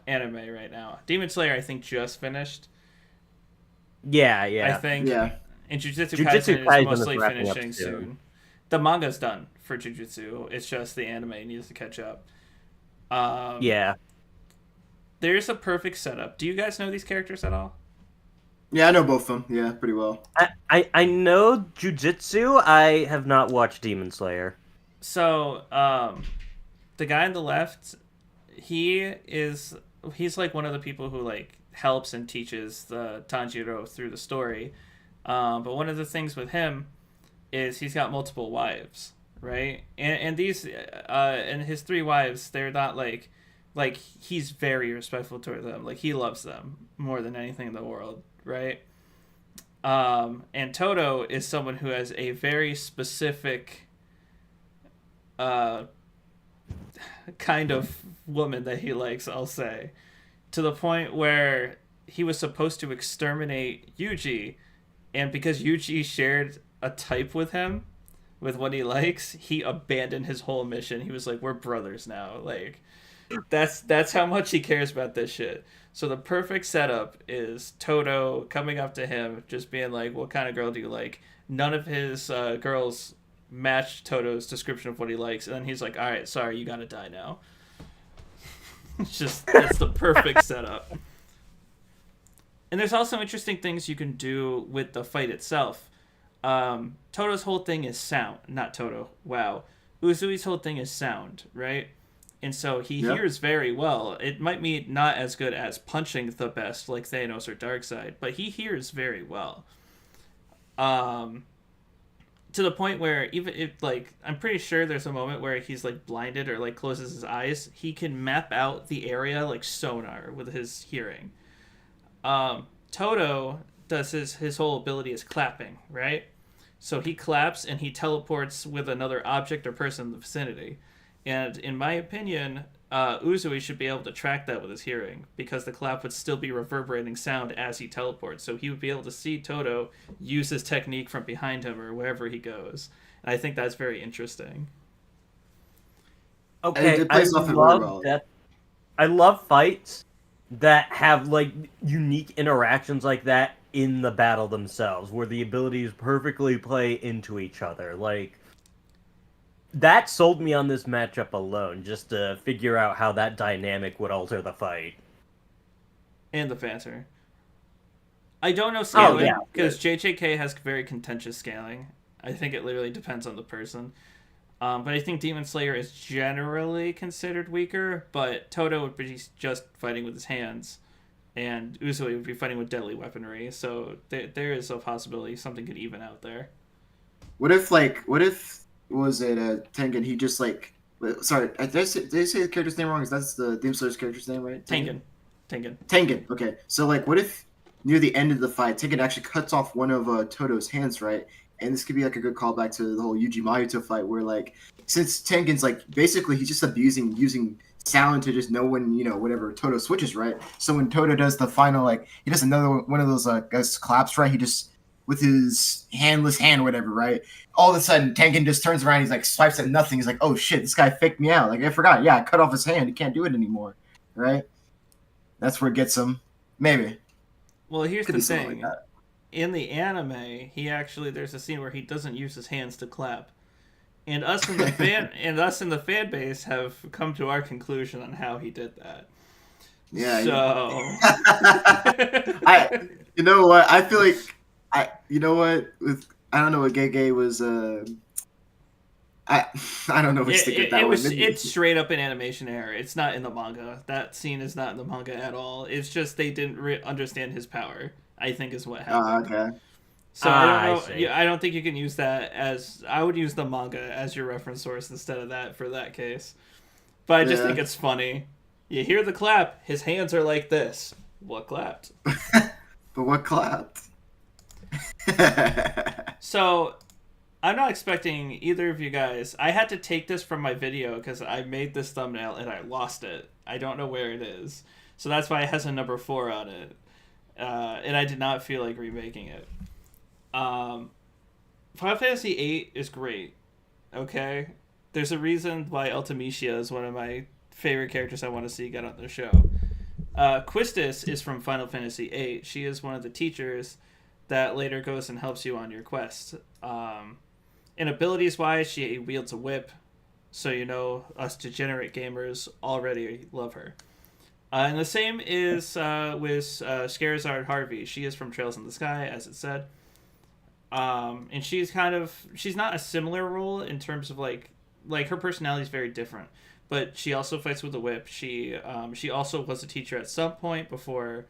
S2: anime right now. Demon Slayer, I think, just finished.
S3: Yeah,
S2: I
S3: yeah.
S2: think.
S1: Yeah.
S2: And Jujutsu
S3: Jujutsu
S2: Kaisen
S3: Kaisen
S2: is
S3: is
S2: mostly
S3: wrapping up
S2: finishing
S3: soon.
S2: soon. The manga's done for Jujutsu. It's just the anime needs to catch up.
S3: Yeah.
S2: There's a perfect setup. Do you guys know these characters at all?
S1: Yeah, I know both of them. Yeah, pretty well.
S3: I know Jujutsu. I have not watched Demon Slayer.
S2: So, the guy on the left, he's like one of the people who like helps and teaches the Tanjiro through the story. But one of the things with him is he's got multiple wives, right? And these and his three wives, they're not like he's very respectful toward them. Like he loves them more than anything in the world, right? And Todo is someone who has a very specific kind of woman that he likes, I'll say, to the point where he was supposed to exterminate Yuji, and because Yuji shared a type with him, with what he likes, he abandoned his whole mission. He was like, we're brothers now. Like, that's how much he cares about this shit. So the perfect setup is Todo coming up to him, just being like, what kind of girl do you like? None of his girls match Todo's description of what he likes. And then he's like, all right, sorry, you gotta die now. That's the perfect setup. And there's also interesting things you can do with the fight itself. Todo's whole thing is sound. Not Todo. Wow. Uzui's whole thing is sound, right? And so he hears very well. It might be not as good as punching the best like Thanos or Darkseid, but he hears very well. To the point where even if, like, I'm pretty sure there's a moment where he's, like, blinded or, like, closes his eyes. He can map out the area like sonar with his hearing. Todo does his whole ability is clapping, right? So he claps and he teleports with another object or person in the vicinity. And in my opinion, Uzui should be able to track that with his hearing, because the clap would still be reverberating sound as he teleports. So he would be able to see Todo use his technique from behind him or wherever he goes. And I think that's very interesting.
S3: Okay, I love fights that have, like, unique interactions like that in the battle themselves, where the abilities perfectly play into each other. Like, that sold me on this matchup alone, just to figure out how that dynamic would alter the fight.
S2: And the fancer. I don't know scaling, because JJK has very contentious scaling. I think it literally depends on the person. But I think Demon Slayer is generally considered weaker, but Todo would be just fighting with his hands, and Uzui would be fighting with deadly weaponry, so there is a possibility something could even out there.
S1: What if was it Tengen? He just like, sorry, did I say the character's name wrong? Is that's the Demon Slayer's character's name, right?
S2: Tengen.
S1: Okay, so like, what if near the end of the fight, Tengen actually cuts off one of Todo's hands, right? And this could be like a good callback to the whole Yuji Mayuto fight, where like, since Tengen's like basically he's just using sound to just know when, you know, whatever Todo switches, right? So when Todo does the final, like, he does another one of those claps, right? He just, with his handless hand or whatever, right? All of a sudden, Tengen just turns around, he's like, swipes at nothing. He's like, oh shit, this guy faked me out. Like, I forgot. Yeah, I cut off his hand. He can't do it anymore, right? That's where it gets him. Maybe.
S2: Well, here's the thing. Like, in the anime, there's a scene where he doesn't use his hands to clap. And us in the fan base have come to our conclusion on how he did that.
S1: Yeah.
S2: So
S1: you know what? I feel like I don't know what Gege was I don't know which to get that one.
S2: It's straight up an animation error. It's not in the manga. That scene is not in the manga at all. It's just they didn't understand his power, I think, is what happened.
S1: Okay.
S2: So I don't know. I don't think you can use that as. I would use the manga as your reference source instead of that for that case. But I just think it's funny. You hear the clap. His hands are like this. What clapped?
S1: But what clapped?
S2: So, I'm not expecting either of you guys. I had to take this from my video because I made this thumbnail and I lost it. I don't know where it is. So that's why it has a number 4 on it. And I did not feel like remaking it. Final Fantasy VIII is great. Okay? There's a reason why Ultimecia is one of my favorite characters I want to see get on the show. Quistis is from Final Fantasy VIII. She is one of the teachers that later goes and helps you on your quest. And abilities-wise, she wields a whip, so you know us degenerate gamers already love her. And the same is with Scherazard Harvey. She is from Trails in the Sky, as it said. And she's not a similar role in terms of like her personality is very different. But she also fights with a whip. She also was a teacher at some point before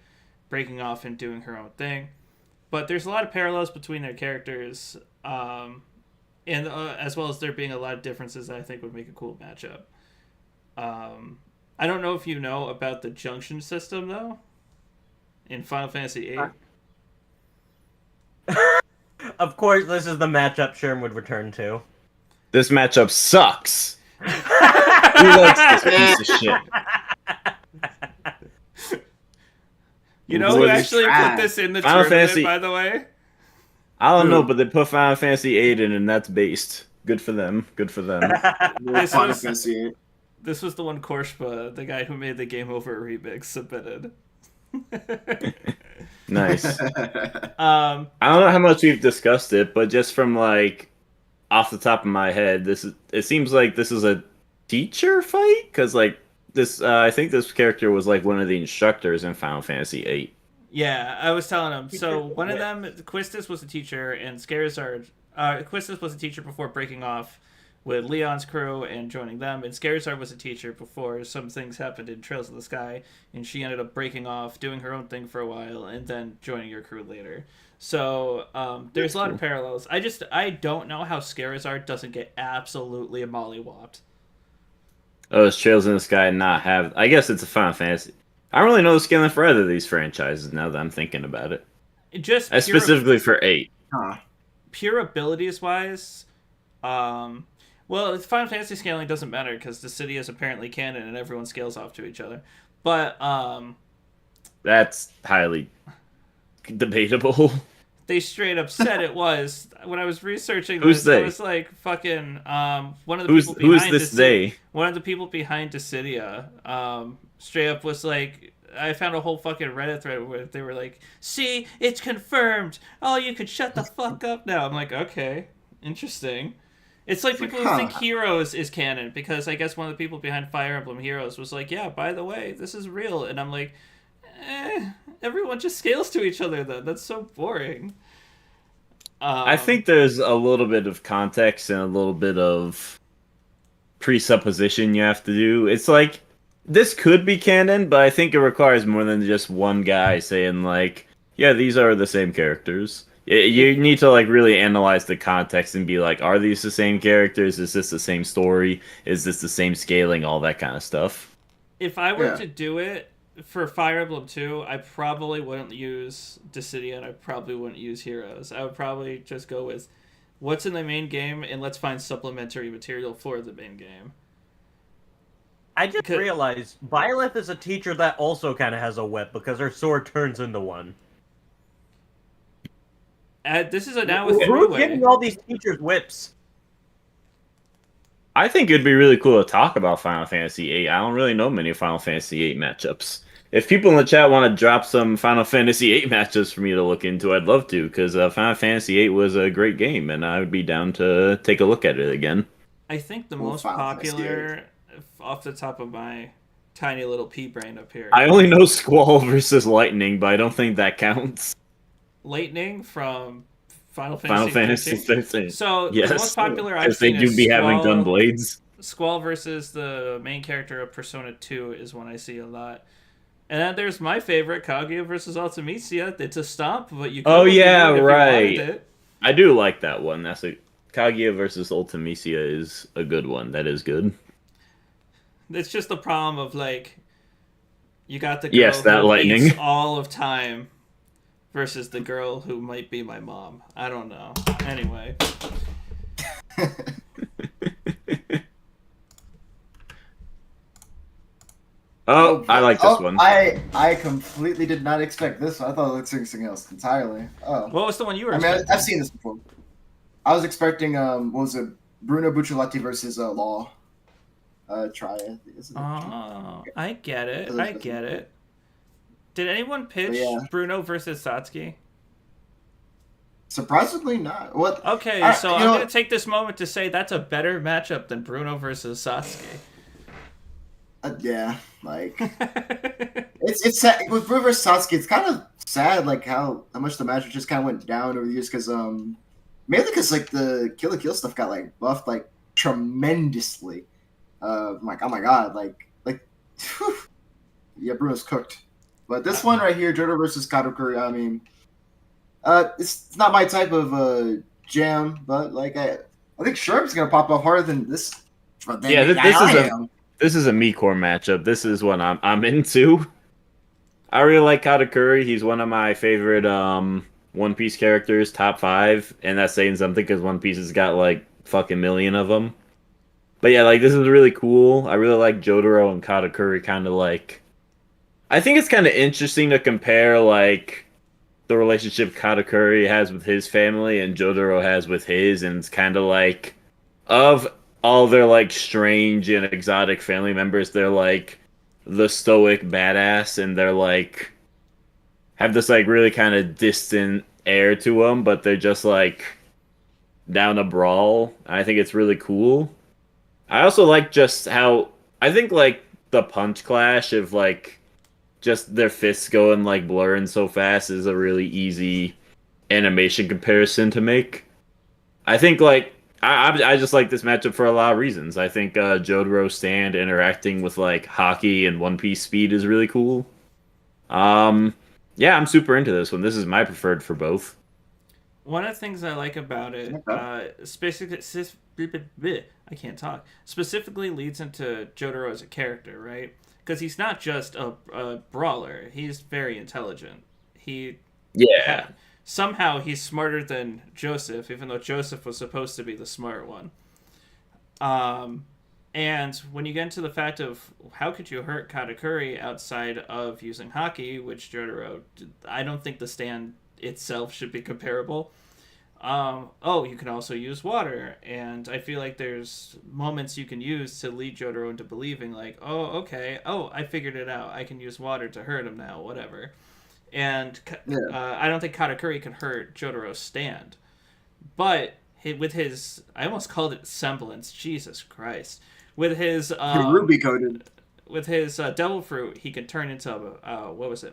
S2: breaking off and doing her own thing. But there's a lot of parallels between their characters, and as well as there being a lot of differences that I think would make a cool matchup. I don't know if you know about the junction system, though, in Final Fantasy VIII.
S3: Of course, this is the matchup Sherm would return to.
S4: This matchup sucks. Who likes this piece of shit?
S2: You know who actually put this in the tournament, by the way?
S4: I don't know, but they put Final Fantasy VIII in, and that's based. Good for them. Good for them.
S2: This
S1: Final
S2: was-
S1: Fantasy VIII.
S2: This was the one Korshba, the guy who made the Game Over remix, submitted.
S4: Nice.
S2: Um,
S4: I don't know how much we've discussed it, but just from like off the top of my head, it seems like this is a teacher fight because like this. I think this character was like one of the instructors in Final Fantasy VIII.
S2: yeah, I was telling him. So
S3: Teacher
S2: one of
S3: whip.
S2: them, Quistis was a teacher, and Scherazard. Quistis was a teacher before breaking off with Leon's crew and joining them, and Scherazard was a teacher before some things happened in Trails of the Sky, and she ended up breaking off, doing her own thing for a while, and then joining your crew later. So there's a lot of parallels. I don't know how Scherazard doesn't get absolutely mollywopped.
S4: Oh, it's Trails in the Sky and not have. I guess it's a Final Fantasy. I don't really know the scaling for either of these franchises now that I'm thinking about it.
S2: Just
S4: Specifically for 8.
S1: Huh.
S2: pure abilities wise, well, Final Fantasy scaling doesn't matter because the city is apparently canon and everyone scales off to each other. But
S4: That's highly debatable.
S2: they straight up said it was. When I was researching
S4: Who's
S2: this, I
S4: they?
S2: was like, fucking one of the
S4: Who's
S2: people behind
S4: who's this
S2: Dissidia-
S4: they?
S2: One of the people behind Dissidia, straight up was like, I found a whole fucking Reddit thread where they were like, "See, it's confirmed. Oh, you could shut the fuck up now." I'm like, okay, interesting. It's like people who think Heroes is canon because I guess one of the people behind Fire Emblem Heroes was like, "Yeah, by the way, this is real," and I'm like, everyone just scales to each other then. That's so boring.
S4: I think there's a little bit of context and a little bit of presupposition you have to do. It's like, this could be canon, but I think it requires more than just one guy saying, like, yeah, these are the same characters. You need to, like, really analyze the context and be like, are these the same characters? Is this the same story? Is this the same scaling? All that kind of stuff.
S2: If I were
S1: Yeah.
S2: to do it for Fire Emblem 2, I probably wouldn't use Dissidia and I probably wouldn't use Heroes. I would probably just go with what's in the main game and let's find supplementary material for the main game.
S3: I just
S2: Because-
S3: realized Violet is a teacher that also kind of has a whip because her sword turns into one.
S2: This is now a
S3: Who's
S2: three-way.
S3: giving all these teachers whips?
S4: I think it'd be really cool to talk about Final Fantasy VIII. I don't really know many Final Fantasy VIII matchups. If people in the chat want to drop some Final Fantasy VIII matchups for me to look into, I'd love to, because Final Fantasy VIII was a great game, and I would be down to take a look at it again.
S2: I think the
S1: Well,
S2: most
S1: Final Fantasy
S2: popular, off the top of my tiny little pea brain up here,
S4: I only know Squall versus Lightning, but I don't think that counts.
S2: Lightning from Final
S4: Final
S2: Fantasy
S4: Fantasy
S2: 13.
S4: 13.
S2: So
S4: Yes,
S2: the most popular I've
S4: because they
S2: seen
S4: do
S2: is
S4: be having
S2: Squall-
S4: Gunblades.
S2: Squall versus the main character of Persona 2 is one I see a lot. And then there's my favorite, Kaguya versus Ultimisia. It's a stomp, but you
S4: Oh,
S2: could
S4: yeah,
S2: do it if
S4: right.
S2: you wanted it.
S4: I do like that one. That's a Kaguya versus Ultimisia is a good one. That is good.
S2: It's just the problem of, like, you got the girl
S4: Yes, that
S2: who
S4: lightning.
S2: eats all of time versus the girl who might be my mom. I don't know. Anyway.
S4: Oh, I like this one.
S1: I completely did not expect this one. I thought it looked something else entirely. Oh.
S2: What was the one you were
S1: I mean,
S2: expecting?
S1: I've seen this before. I was expecting, what was it? Bruno Bucciolati versus Law. Try it. Isn't it?
S2: Oh, I get it. I get it. Did anyone pitch
S1: Yeah.
S2: Bruno versus Satsuki?
S1: Surprisingly not. What?
S2: Okay,
S1: I-
S2: so
S1: you
S2: I'm
S1: know-
S2: going to take this moment to say that's a better matchup than Bruno versus Satsuki.
S1: Yeah, like it's sad. With Bruno versus Sasuke. It's kind of sad, like how much the match just kind of went down over the years, because mainly because like the Kill la Kill stuff got like buffed like tremendously. I'm like, oh my god, like whew. Yeah, Bruno's cooked. But this one right here, Jotaro versus Katakuri, I mean, it's not my type of jam, but like I think Sherp's gonna pop off harder than this.
S4: Yeah, this is a me-core matchup. This is what I'm into. I really like Katakuri. He's one of my favorite One Piece characters, top 5, and that's saying something because One Piece has got like fucking million of them. But yeah, like this is really cool. I really like Jotaro and Katakuri. Kind of like, I think it's kind of interesting to compare like the relationship Katakuri has with his family and Jotaro has with his, and it's kind of like of all their like strange and exotic family members, they're like the stoic badass, and they're like have this like really kind of distant air to them, but they're just like down to brawl. I think it's really cool. I also like just how I think like the punch clash of like just their fists going like blurring so fast is a really easy animation comparison to make. I think like I just like this matchup for a lot of reasons. I think Jotaro's stand interacting with like hockey and One Piece speed is really cool. Yeah, I'm super into this one. This is my preferred for both.
S2: One of the things I like about it, I can't talk. Specifically, leads into Jotaro as a character, right? Because he's not just a brawler; he's very intelligent.
S4: Yeah.
S2: Somehow he's smarter than Joseph, even though Joseph was supposed to be the smart one. And when you get into the fact of how could you hurt Katakuri outside of using hockey, which Jotaro, I don't think the stand itself should be comparable. You can also use water, and I feel like there's moments you can use to lead Jotaro into believing, like, I figured it out. I can use water to hurt him now, whatever. And I don't think Katakuri can hurt Jotaro's stand. But with his, I almost called it semblance, Jesus Christ. With his
S1: ruby coated.
S2: With his devil fruit, he can turn into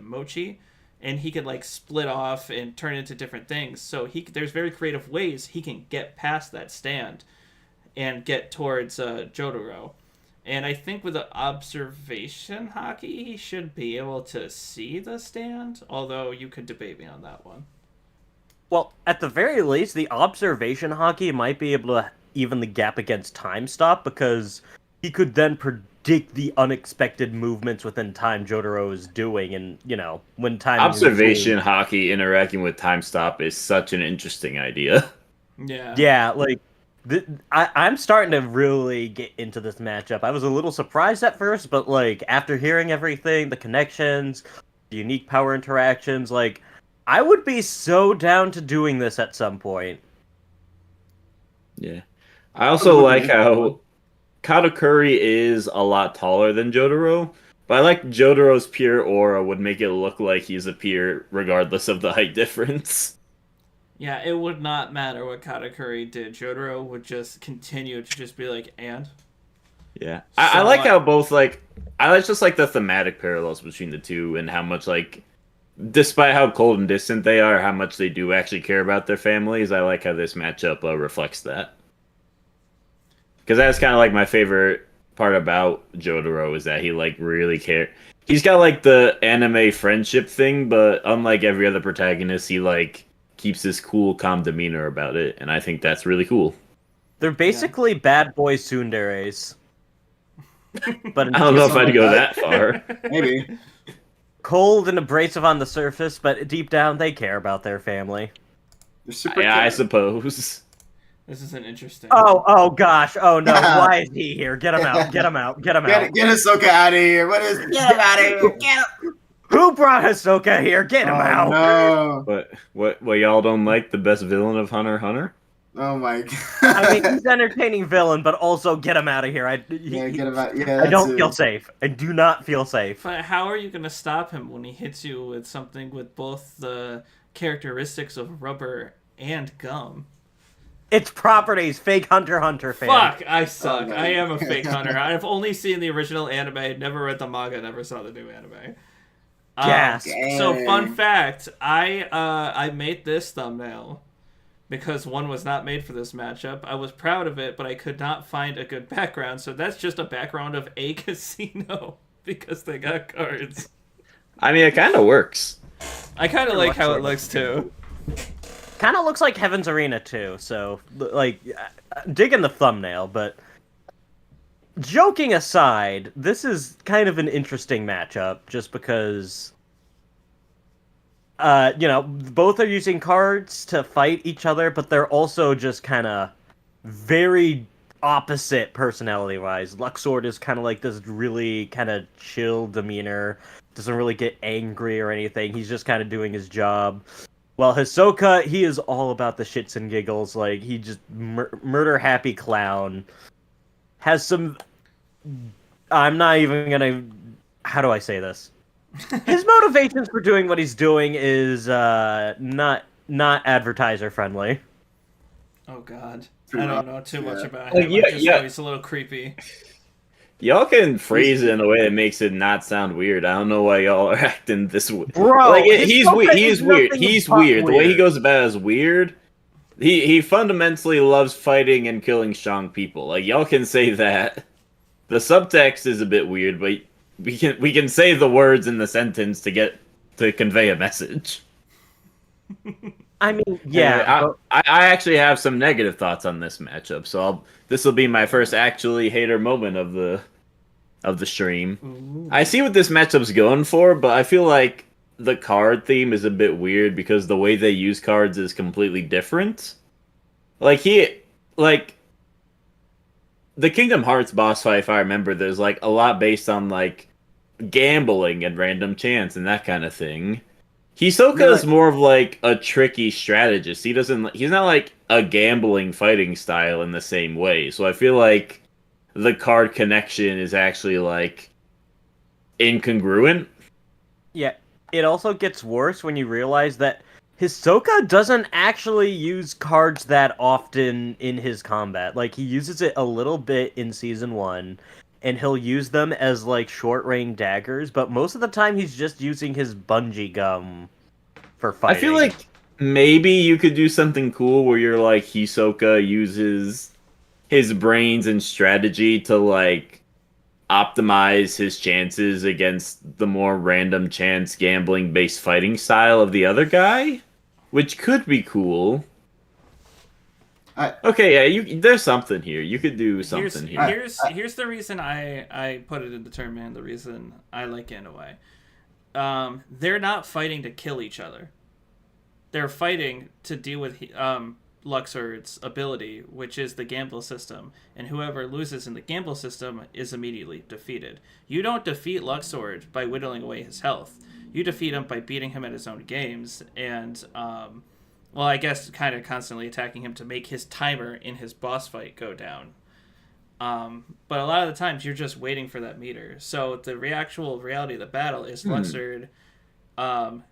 S2: mochi, and he could like split off and turn into different things. So there's very creative ways he can get past that stand and get towards Jotaro. And I think with the observation hockey, he should be able to see the stand, although you could debate me on that one.
S3: Well, at the very least, the observation hockey might be able to even the gap against time stop, because he could then predict the unexpected movements within time Jotaro is doing, and, when time...
S4: Observation hockey interacting with time stop is such an interesting idea.
S2: Yeah.
S3: Yeah, like... I'm starting to really get into this matchup. I was a little surprised at first, but like after hearing everything, the connections, the unique power interactions, like I would be so down to doing this at some point.
S4: Yeah. I also like how Katakuri is a lot taller than Jotaro, but I like Jotaro's pure aura would make it look like he's a peer regardless of the height difference.
S2: Yeah, it would not matter what Katakuri did. Jotaro would just continue to just be like, and?
S4: Yeah. I like how both, like... I just like the thematic parallels between the two, and how much, like... Despite how cold and distant they are, how much they do actually care about their families, I like how this matchup reflects that. Because that's kind of, like, my favorite part about Jotaro, is that he, like, really cares. He's got, like, the anime friendship thing, but unlike every other protagonist, he, like... keeps this cool, calm demeanor about it, and I think that's really cool.
S3: They're basically bad boy tsunderes. But
S4: I don't know if I'd go that far.
S1: Maybe.
S3: Cold and abrasive on the surface, but deep down they care about their family.
S1: They're super
S4: Yeah, I
S1: cute.
S4: suppose.
S2: This is an interesting...
S3: Oh gosh, oh no, why is he here? Get him out, get him out, get him out.
S1: Get Hisoka out of here. Get him out of here. Get him.
S3: Who brought Hisoka here? Get him out!
S1: No.
S4: What y'all don't like the best villain of Hunter x Hunter?
S1: Oh my god.
S3: I mean, he's an entertaining villain, but also get him out of here.
S1: Get him out. Yeah,
S3: I don't feel safe. I do not feel safe.
S2: But how are you going to stop him when he hits you with something with both the characteristics of rubber and gum?
S3: It's properties, fake Hunter x Hunter fan.
S2: Fuck, I suck.
S1: Oh,
S2: I am a fake hunter. I've only seen the original anime, never read the manga, never saw the new anime.
S3: Yes.
S2: So fun fact, I made this thumbnail because one was not made for this matchup. I was proud of it, but I could not find a good background, so that's just a background of a casino because they got cards.
S4: I mean, it kind of works.
S2: I kind of like how it looks too.
S3: Kind of looks like Heaven's Arena too, so like digging the thumbnail, but joking aside, this is kind of an interesting matchup just because both are using cards to fight each other, but they're also just kind of very opposite personality-wise. Luxord is kind of like this really kind of chill demeanor, doesn't really get angry or anything. He's just kind of doing his job. Well, Hisoka, he is all about the shits and giggles. Like, he just murder-happy clown. Has some... I'm not even gonna... How do I say this? His motivations for doing what he's doing is not advertiser-friendly.
S2: Oh, God.
S1: Pretty
S2: I don't
S1: rough.
S2: know too much about
S4: Like,
S2: him.
S4: yeah,
S2: I just know he's a little creepy.
S4: Y'all can phrase it in a way that makes it not sound weird. I don't know why y'all are acting this way.
S3: Bro,
S4: Like he's
S3: Hisoka
S4: weird. He
S3: is
S4: is weird.
S3: nothing
S4: He's
S3: but
S4: weird. The way he
S3: weird.
S4: goes about it is weird. He fundamentally loves fighting and killing strong people. Like y'all can say that. The subtext is a bit weird, but we can say the words in the sentence to convey a message.
S3: I mean, yeah.
S4: Anyway, I actually have some negative thoughts on this matchup, so this will be my first actually hater moment of the stream.
S2: Ooh.
S4: I see what this matchup's going for, but I feel like the card theme is a bit weird because the way they use cards is completely different. Like the Kingdom Hearts boss fight, if I remember, there's like a lot based on like gambling and random chance and that kind of thing. Hisoka is more of like a tricky strategist. He's not like a gambling fighting style in the same way. So I feel like the card connection is actually like incongruent.
S3: Yeah, it also gets worse when you realize that Hisoka doesn't actually use cards that often in his combat. Like, he uses it a little bit in Season 1, and he'll use them as, like, short-range daggers, but most of the time he's just using his bungee gum for fighting.
S4: I feel like maybe you could do something cool where you're like, Hisoka uses his brains and strategy to, like, optimize his chances against the more random chance gambling based fighting style of the other guy, which could be cool. Okay, yeah, there's something here. You could do something here.
S2: Here's the reason I put it in the term, and the reason I like it in a way. They're not fighting to kill each other. They're fighting to deal with Luxord's ability, which is the gamble system, and whoever loses in the gamble system is immediately defeated. You don't defeat Luxord by whittling away his health. You defeat him by beating him at his own games, and well, I guess kind of constantly attacking him to make his timer in his boss fight go down. But a lot of the times you're just waiting for that meter. So the actual reality of the battle is Luxord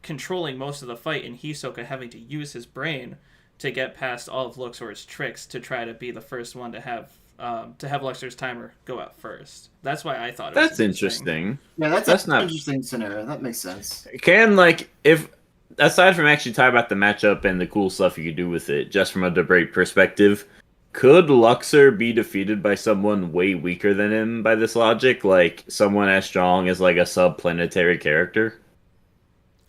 S2: controlling most of the fight, and Hisoka having to use his brain to get past all of Luxord's tricks to try to be the first one to have Luxord's timer go out first. That's why I thought it was
S4: interesting.
S1: Yeah, that's not an interesting scenario. That makes sense.
S4: If aside from actually talking about the matchup and the cool stuff you could do with it, just from a debate perspective, could Luxord be defeated by someone way weaker than him by this logic? Like someone as strong as like a subplanetary character?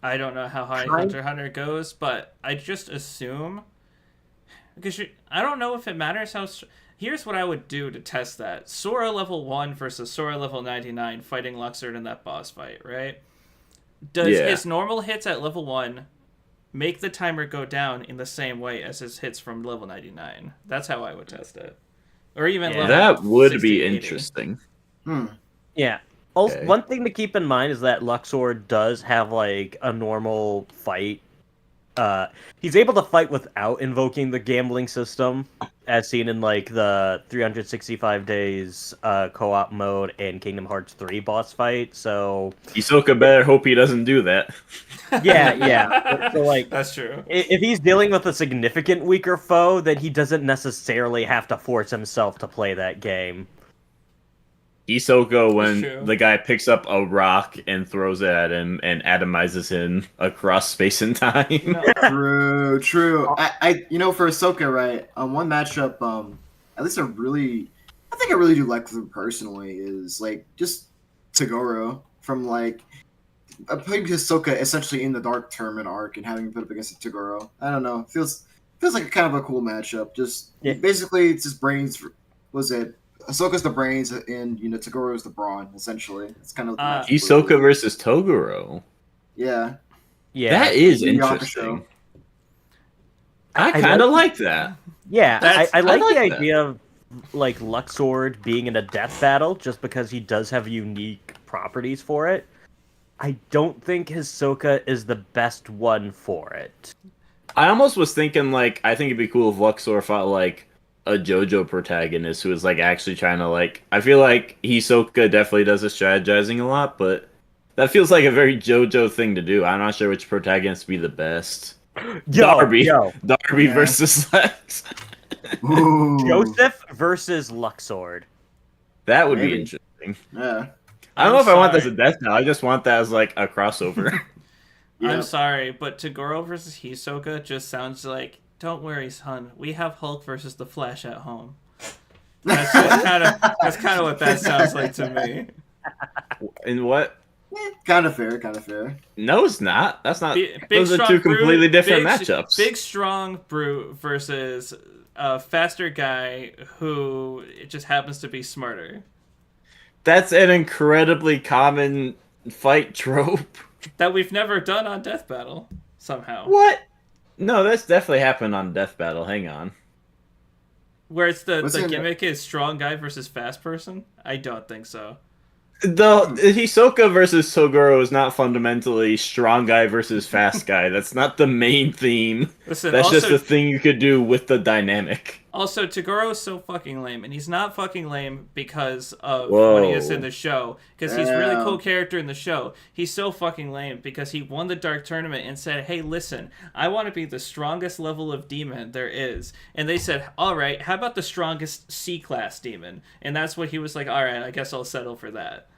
S2: I don't know how high Hunter x Hunter goes, but I just assume, because I don't know if it matters how. Here's what I would do to test that: Sora level 1 versus Sora level 99 fighting Luxord in that boss fight, right? Does his normal hits at level 1 make the timer go down in the same way as his hits from level 99? That's how I would test it. Or even level
S4: that would
S2: 60,
S4: be
S2: 80.
S4: interesting.
S3: Yeah. Also, one thing to keep in mind is that Luxord does have, like, a normal fight. He's able to fight without invoking the gambling system, as seen in, like, the 365 days co-op mode and Kingdom Hearts 3 boss fight, so...
S4: Hisoka better hope he doesn't do that.
S3: Yeah. So, like,
S2: that's true.
S3: If he's dealing with a significant weaker foe, then he doesn't necessarily have to force himself to play that game.
S4: Hisoka, when the guy picks up a rock and throws it at him and atomizes him across space and time.
S1: True. I for Hisoka, right? One matchup, at least I think I really do like them personally is like just Toguro from like putting Hisoka essentially in the Dark Tournament arc and having him put up against Toguro. I don't know. Feels like kind of a cool matchup. Just basically it's just brains. Was it? Hisoka's the brains, and Togoro's the brawn. Essentially, it's kind of
S4: Hisoka versus Toguro.
S1: Yeah,
S4: that is interesting. I kind of like that.
S3: Yeah, I like the idea of like Luxord being in a death battle, just because he does have unique properties for it. I don't think Hisoka is the best one for it.
S4: I almost was thinking like I think it'd be cool if Luxord fought like a JoJo protagonist who is like actually trying to like. I feel like Hisoka definitely does the strategizing a lot, but that feels like a very JoJo thing to do. I'm not sure which protagonist would be the best. Darby
S1: Yeah.
S4: versus Lex.
S1: Ooh.
S3: Joseph versus Luxord.
S4: That would be
S1: Maybe.
S4: interesting.
S1: Yeah.
S4: I don't know if I want that as
S2: sorry.
S4: a death now. I just want that as like a crossover.
S1: Yeah.
S2: I'm sorry, but Toguro versus Hisoka just sounds like, don't worry, son. We have Hulk versus the Flash at home. That's kind of what that sounds like to me.
S4: And what?
S1: Kind of fair. Kind of fair.
S4: No, it's not. That's not.
S2: Big,
S4: Those are
S2: strong
S4: two completely
S2: brute,
S4: different
S2: big,
S4: matchups.
S2: Big strong brute versus a faster guy who just happens to be smarter.
S4: That's an incredibly common fight trope.
S2: That we've never done on Death Battle somehow.
S4: What? No, that's definitely happened on Death Battle. Hang on.
S2: Where it's the
S1: What's in
S2: gimmick is strong guy versus fast person? I don't think so.
S4: The Hisoka versus Toguro is not fundamentally strong guy versus fast guy. That's not the main theme.
S2: Listen,
S4: That's
S2: also,
S4: just the thing you could do with the dynamic.
S2: Also, Toguro is so fucking lame, and he's not fucking lame because of what he is in the show. Because he's a really cool character in the show. He's so fucking lame because he won the Dark Tournament and said, "Hey, listen, I want to be the strongest level of demon there is." And they said, "All right, how about the strongest C-class demon?" And that's what he was like. All right, I guess I'll settle for that.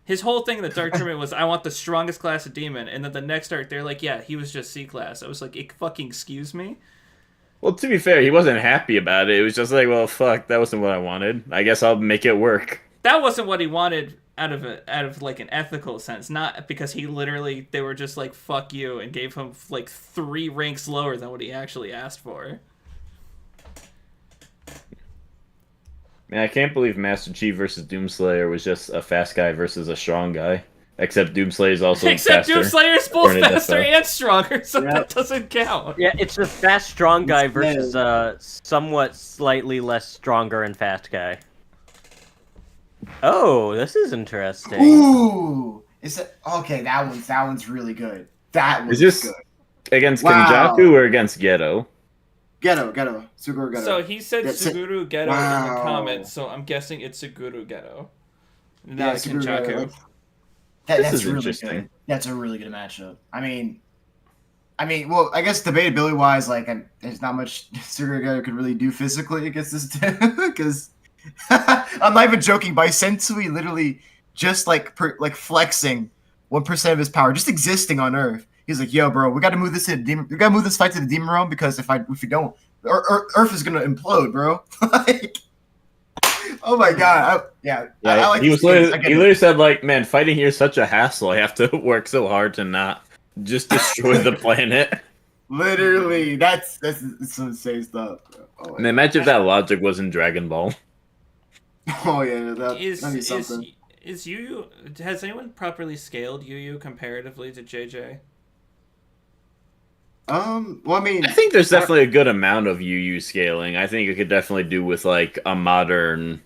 S2: His whole thing in the Dark Tournament was, I want the strongest class of demon. And then the next arc, they're like, yeah, he was just C-class. I was like, fucking excuse me?
S4: Well, to be fair, he wasn't happy about it. It was just like, well, fuck, that wasn't what I wanted. I guess I'll make it work.
S2: That wasn't what he wanted out of like an ethical sense. Not because he literally, they were just like, fuck you, and gave him like 3 ranks lower than what he actually asked for.
S4: Man, I can't believe Master Chief versus Doomslayer was just a fast guy versus a strong guy. Except Doomslayer is also
S2: Except
S4: faster.
S2: Doomslayer is both
S4: According to
S2: faster
S4: Death
S2: and stronger, so
S1: Yep.
S2: that doesn't count.
S3: Yeah, it's a fast, strong guy
S1: It's
S3: versus a somewhat slightly less stronger and fast guy. Oh, this is interesting.
S1: Ooh. Is it okay? That one's really good. That one's
S4: Is this
S1: good.
S4: against
S1: Wow.
S4: Kenjaku or against Geto?
S1: Ghetto. Suguru Ghetto.
S2: So he said
S1: That's it.
S2: Suguru Geto in
S1: Wow.
S2: the comments, so I'm guessing it's Suguru Geto.
S1: Yeah,
S2: Not
S1: Suguru Ghetto.
S2: Kenjaku.
S4: This
S1: That's
S4: is
S1: really
S4: interesting.
S1: good. That's a really good matchup. I mean, well, I guess debatability wise, like, there's not much Suguru Ghetto could really do physically against this because I'm not even joking. By Sensui literally just like flexing 1% of his power, just existing on Earth. He's like, "Yo, bro, we got to move this we got to move this fight to the demon realm because if we don't, Earth is gonna implode, bro." Like, oh my god, I like
S4: he
S1: this
S4: was
S1: game.
S4: literally,
S1: I get
S4: he
S1: it.
S4: literally said like, "Man, fighting here is such a hassle. I have to work so hard to not just destroy the planet."
S1: Literally, that's some insane stuff. Oh,
S4: And imagine if that logic was in Dragon Ball.
S1: oh yeah, that'd be
S2: Is
S1: something.
S2: Yu has anyone properly scaled Yu comparatively to JJ?
S1: Well, I mean,
S4: I think there's definitely a good amount of UU scaling. I think it could definitely do with like a modern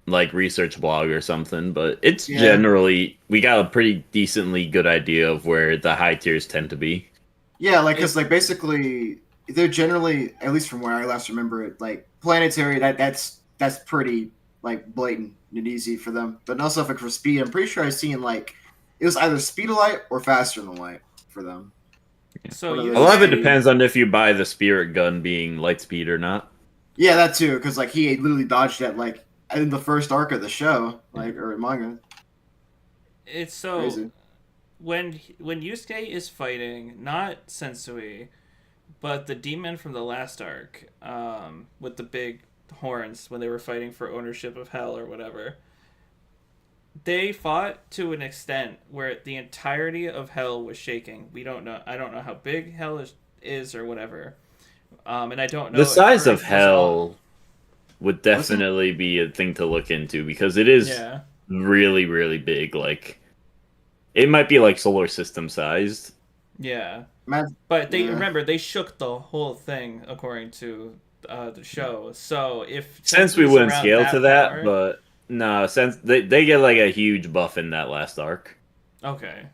S4: like research blog or something, but it's
S1: Yeah.
S4: generally we got a pretty decently good idea of where the high tiers tend to be.
S1: yeah, like because like basically they're generally, at least from where I last remember it, like planetary. That's pretty like blatant and easy for them. But also like for speed, I'm pretty sure I've seen like it was either speed of light or faster than light for them.
S2: So
S1: What are
S2: you
S1: those?
S4: A lot of it
S2: say-
S4: depends on if you buy the spirit gun being light speed or not.
S1: Yeah, that too, because like he literally dodged that like in the first arc of the show, like or in manga.
S2: It's so
S1: Crazy.
S2: when Yusuke is fighting not Sensui, but the demon from the last arc, with the big horns when they were fighting for ownership of Hell or whatever. They fought to an extent where the entirety of Hell was shaking. We don't know. I don't know how big Hell is or whatever. And I don't know
S4: The
S2: if
S4: size
S2: Earth
S4: of
S2: was
S4: Hell would definitely be a thing to look into because it is
S2: Yeah.
S4: really, really big. Like, it might be like solar system sized.
S2: Yeah.
S1: Man,
S2: But they
S1: Yeah.
S2: remember they shook the whole thing according to the show. So if
S4: Since we
S2: Sensui's
S4: wouldn't
S2: around
S4: scale to that,
S2: power-
S4: but no, since they get like a huge buff in that last arc.
S2: okay.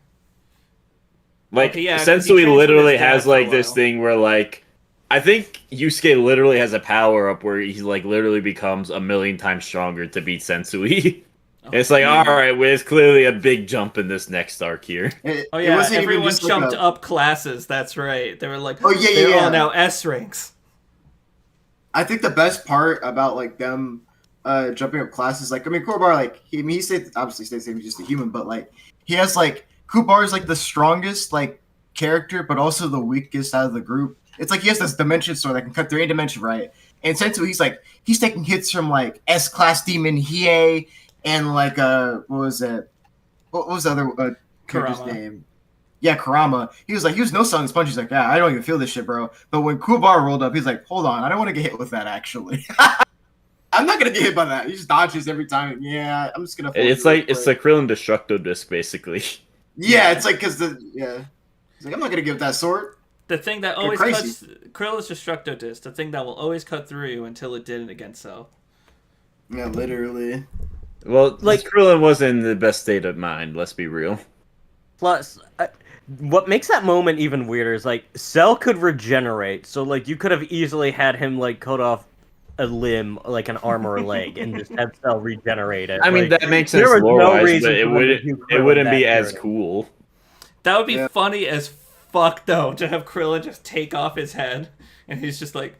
S4: Like,
S2: Okay, yeah, 'cause he
S4: Sensui
S2: trains with
S4: literally
S2: his dad
S4: has
S2: for a
S4: like this
S2: while.
S4: thing where like I think Yusuke literally has a power up where he like literally becomes 1,000,000 times stronger to beat Sensui. It's like, all right, well, it's clearly a big jump in this next arc here.
S1: It
S2: yeah,
S1: wasn't even
S2: everyone
S1: just like
S2: jumped
S1: a,
S2: up classes. That's right. They were like,
S1: Oh, yeah,
S2: they're
S1: yeah.
S2: all now S ranks.
S1: I think the best part about like them jumping up classes, like I mean, Kuwabara, like he stays obviously stays the same, he's just a human, but like he has like Kuwabara is like the strongest like character, but also the weakest out of the group. It's like he has this dimension sword that can cut through any dimension, right? And Sensu, he's taking hits from like S class demon Hiei and like what was it? What was the other character's
S2: Kurama.
S1: name? Yeah, Kurama. He was no selling his punch. He's like, yeah, I don't even feel this shit, bro. But when Kuwabara rolled up, he's like, hold on, I don't want to get hit with that, actually. I'm not gonna get hit by that. He just dodges every time. Yeah, I'm just gonna.
S4: It's like Krillin Destructo Disc, basically.
S1: Yeah, it's like because he's like, I'm not gonna give that sword.
S2: The thing that
S1: You're
S2: always
S1: crazy.
S2: cuts Krill's Destructo Disc. The thing that will always cut through you until it didn't against Cell.
S1: Yeah, literally.
S4: Well, like Krillin wasn't in the best state of mind. Let's be real.
S3: Plus, what makes that moment even weirder is like Cell could regenerate, so like you could have easily had him like cut off a limb, like an arm or a leg, and just have Cell regenerate it.
S4: I mean,
S3: like,
S4: that makes sense
S3: there was
S4: lore
S3: no
S4: wise,
S3: reason
S4: but it
S3: for them to do Krillin
S4: wouldn't
S3: that
S4: be as
S3: dirty.
S4: cool.
S2: That would be
S1: Yeah.
S2: funny as fuck, though, to have Krillin just take off his head, and he's just like,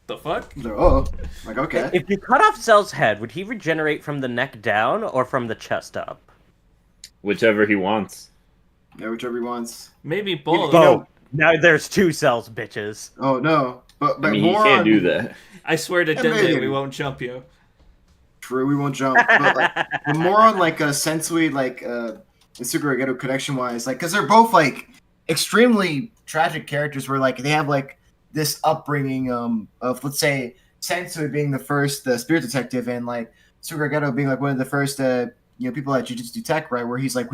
S2: the fuck?
S1: Oh, like okay.
S3: If you cut off Cell's head, would he regenerate from the neck down or from the chest up?
S4: Whichever he wants.
S1: Yeah, whichever he wants.
S2: Maybe both.
S1: You know-
S3: Now there's two Cells, bitches.
S1: Oh no, but
S4: I mean, he
S1: more
S4: can't
S1: on,
S4: do that.
S2: I swear to
S1: Yeah,
S2: Dende,
S1: maybe.
S2: we won't jump you.
S1: True, we won't jump. But, like, but more on like a Sensui, like and Sugurageto connection wise, like because they're both like extremely tragic characters where like they have like this upbringing of let's say Sensui being the first spirit detective and like Sugurageto being like one of the first people at Jujutsu Tech, right? Where he's like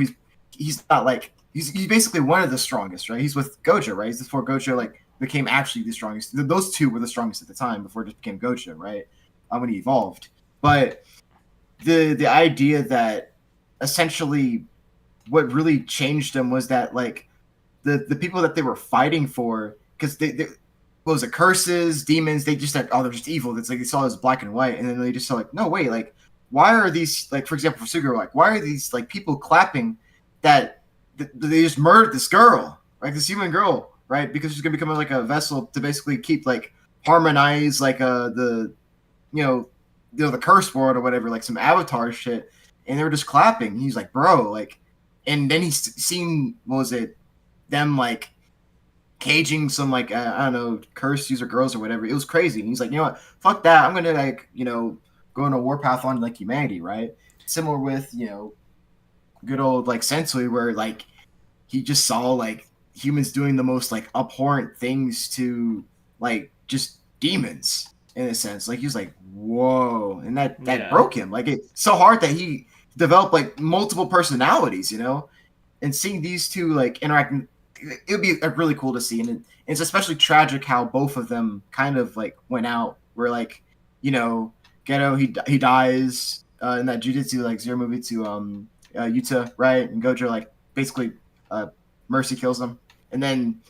S1: he's not like he's basically one of the strongest, right? He's with Gojo, right? He's before Gojo like became actually the strongest. Those two were the strongest at the time before it just became Gojo, right? When he evolved. But the idea that essentially what really changed them was that like the people that they were fighting for, because they what was it, curses, demons, they just said, oh, they're just evil. It's like they saw it as black and white, and then they just saw like, no, wait, like why are these, like for example for Suguru, like why are these like people clapping that they just murdered this girl, like this human girl, right? Because she's gonna become like a vessel to basically keep like harmonize like the the curse world or whatever, like some avatar shit, and they were just clapping. He's like, bro, like, and then he's seen, what was it, them like caging some like I don't know, curse user girls or whatever. It was crazy. And he's like, you know what, fuck that. I'm gonna like go on a warpath on like humanity, right? Similar with good old like Sensui, where like he just saw like humans doing the most like abhorrent things to like just demons in a sense. Like he was like, whoa, and that
S2: Yeah.
S1: broke him. Like it's so hard that he developed like multiple personalities, and seeing these two like interacting, it would be really cool to see. And it's especially tragic how both of them kind of like went out. Where like Geto he dies in that Jujutsu like Zero movie to Yuta, right? And Gojo like basically Mercy kills him. And then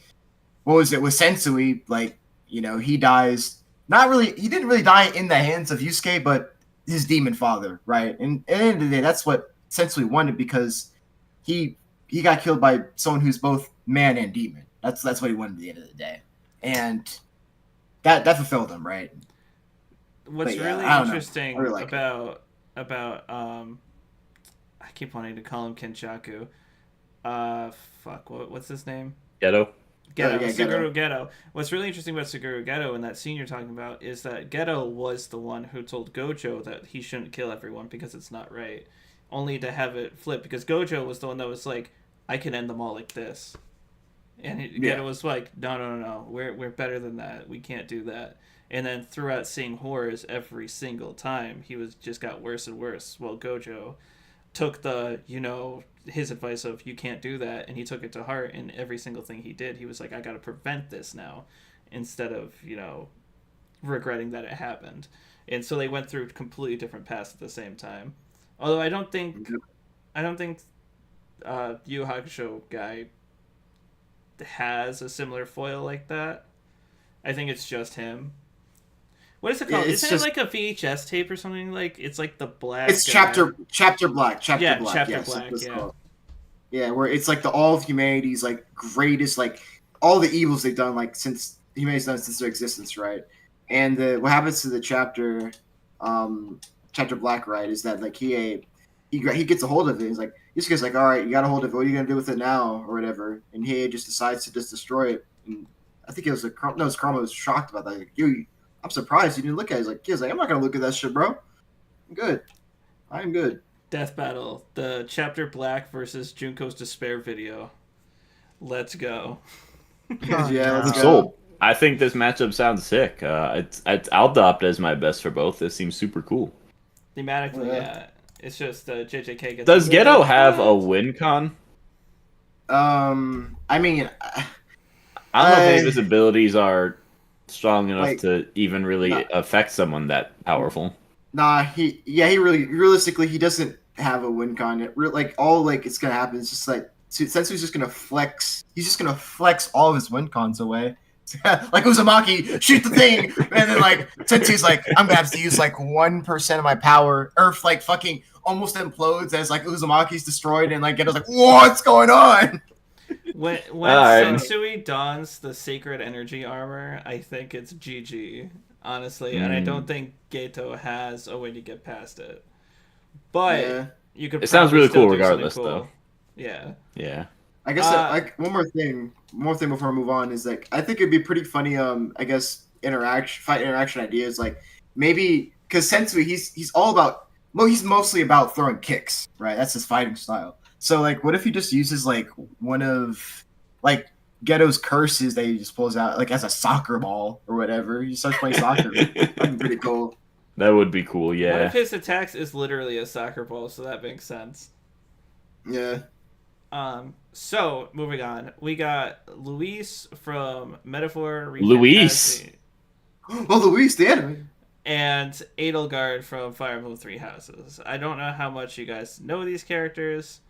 S1: what was it with Sensui? Like he dies. Not really. He didn't really die in the hands of Yusuke, but his demon father, right? And at the end of the day, that's what Sensui wanted, because he got killed by someone who's both man and demon. That's what he wanted at the end of the day, and that fulfilled him, right?
S2: What's
S1: But yeah,
S2: really
S1: I don't know.
S2: interesting
S1: I really like
S2: about I keep wanting to call him Kenchaku. Fuck, what's his name?
S4: Ghetto.
S2: Geto,
S1: yeah,
S2: Suguru Geto. What's really interesting about Suguru Geto and that scene you're talking about is that Geto was the one who told Gojo that he shouldn't kill everyone because it's not right, only to have it flip, because Gojo was the one that was like, I can end them all like this, and Geto was like, no, we're better than that, we can't do that. And then throughout seeing horrors every single time, he just got worse and worse. Well, Gojo took the his advice of you can't do that, and he took it to heart, and every single thing he did, he was like, I gotta prevent this now, instead of regretting that it happened. And so they went through completely different paths at the same time. Although I don't think Yu Yu Hakusho guy has a similar foil like that. I think it's just him. What is it
S1: Yeah,
S2: called?
S1: it's
S2: Isn't
S1: just-
S2: it like a VHS tape or something? Like it's like the black.
S1: It's chapter black. Chapter black.
S2: Chapter
S1: Yes,
S2: Black.
S1: that's
S2: Yeah.
S1: called. Yeah, where it's like the all of humanity's like greatest, like all the evils they've done, like since humanity's done since their existence, right? And what happens to the chapter black, right, is that like he gets a hold of it. He's like, this guy's like, all right, you got a hold of it. What are you gonna do with it now, or whatever? And he just decides to just destroy it. And I think it was Karma was shocked about that. Like, I'm surprised you didn't look at it. He's like, I'm not gonna look at that shit, bro. I'm good. I'm good.
S2: Death Battle, the Chapter Black versus Junko's Despair video. Let's go.
S1: Yeah, let's
S4: I'm
S1: go.
S4: sold. I think this matchup sounds sick. I'll adopt as my best for both. This seems super cool.
S2: Thematically, yeah. It's just JJK gets.
S4: Does Geto have a win con?
S1: I mean,
S4: I don't know if his abilities are strong enough
S1: like,
S4: to even really affect someone that powerful.
S1: nah, realistically, he doesn't have a win con. It's gonna happen is just like Sensu's just gonna flex. He's just gonna flex all of his win cons away. Like Uzumaki, shoot the thing, and then like Sensu's like, I'm gonna have to use like 1% of my power. Earth like fucking almost implodes as like Uzumaki's destroyed, and like Geto's like, what's going on?
S2: When
S4: Alright.
S2: Sensui dons the sacred energy armor, I think it's GG, honestly, and I don't think Geto has a way to get past it. But
S1: Yeah.
S2: you could.
S4: It sounds
S2: probably
S4: really
S2: still
S4: cool
S2: do something
S4: regardless,
S2: cool.
S4: though.
S2: Yeah.
S4: Yeah.
S1: I guess like one more thing before I move on is like I think it'd be pretty funny. I guess fight interaction ideas like maybe because Sensui he's all about he's mostly about throwing kicks, right? That's his fighting style. So like, what if he just uses like one of like Geto's curses that he just pulls out like as a soccer ball or whatever? He starts playing soccer. That'd be pretty cool.
S4: That would be cool,
S2: One
S4: yeah.
S2: of his attacks is literally a soccer ball, so that makes sense.
S1: Yeah.
S2: So moving on, we got Luis from Metaphor.
S4: Luis?
S1: Oh, Luis, the anime.
S2: And Edelgard from Fire Emblem Three Houses. I don't know how much you guys know these characters.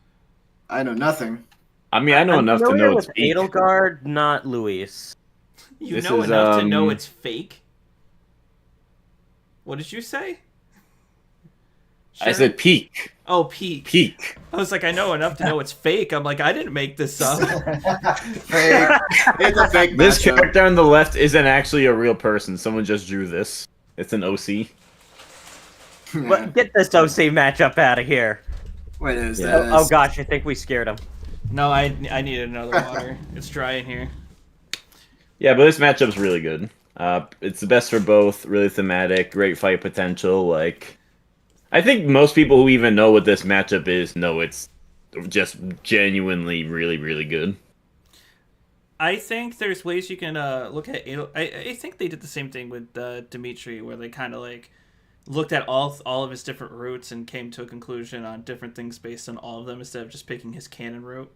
S1: I know nothing.
S4: I mean, I know enough to
S3: familiar
S4: know
S3: with
S4: it's fake.
S3: Edelgard, not Luis.
S2: You
S4: This
S2: know
S4: is,
S2: enough to know it's fake? What did you say?
S4: I said peak.
S2: Oh, peak.
S4: Peak.
S2: I was like, I know enough to know it's fake. I'm like, I didn't make this up.
S1: Fake. It's a fake
S4: This
S1: matchup.
S4: character on the left isn't actually a real person. Someone just drew this. It's an OC.
S1: Yeah.
S3: But get this OC matchup out of here.
S1: What is
S4: Yeah.
S1: this?
S3: Oh gosh, I think we scared him.
S2: No, I needed another water. It's dry in here.
S4: Yeah, but this matchup's really good. It's the best for both. Really thematic, great fight potential. Like, I think most people who even know what this matchup is know it's just genuinely really, really good.
S2: I think there's ways you can look at. I think they did the same thing with Dimitri, where they kind of like looked at all of his different routes and came to a conclusion on different things based on all of them instead of just picking his canon route.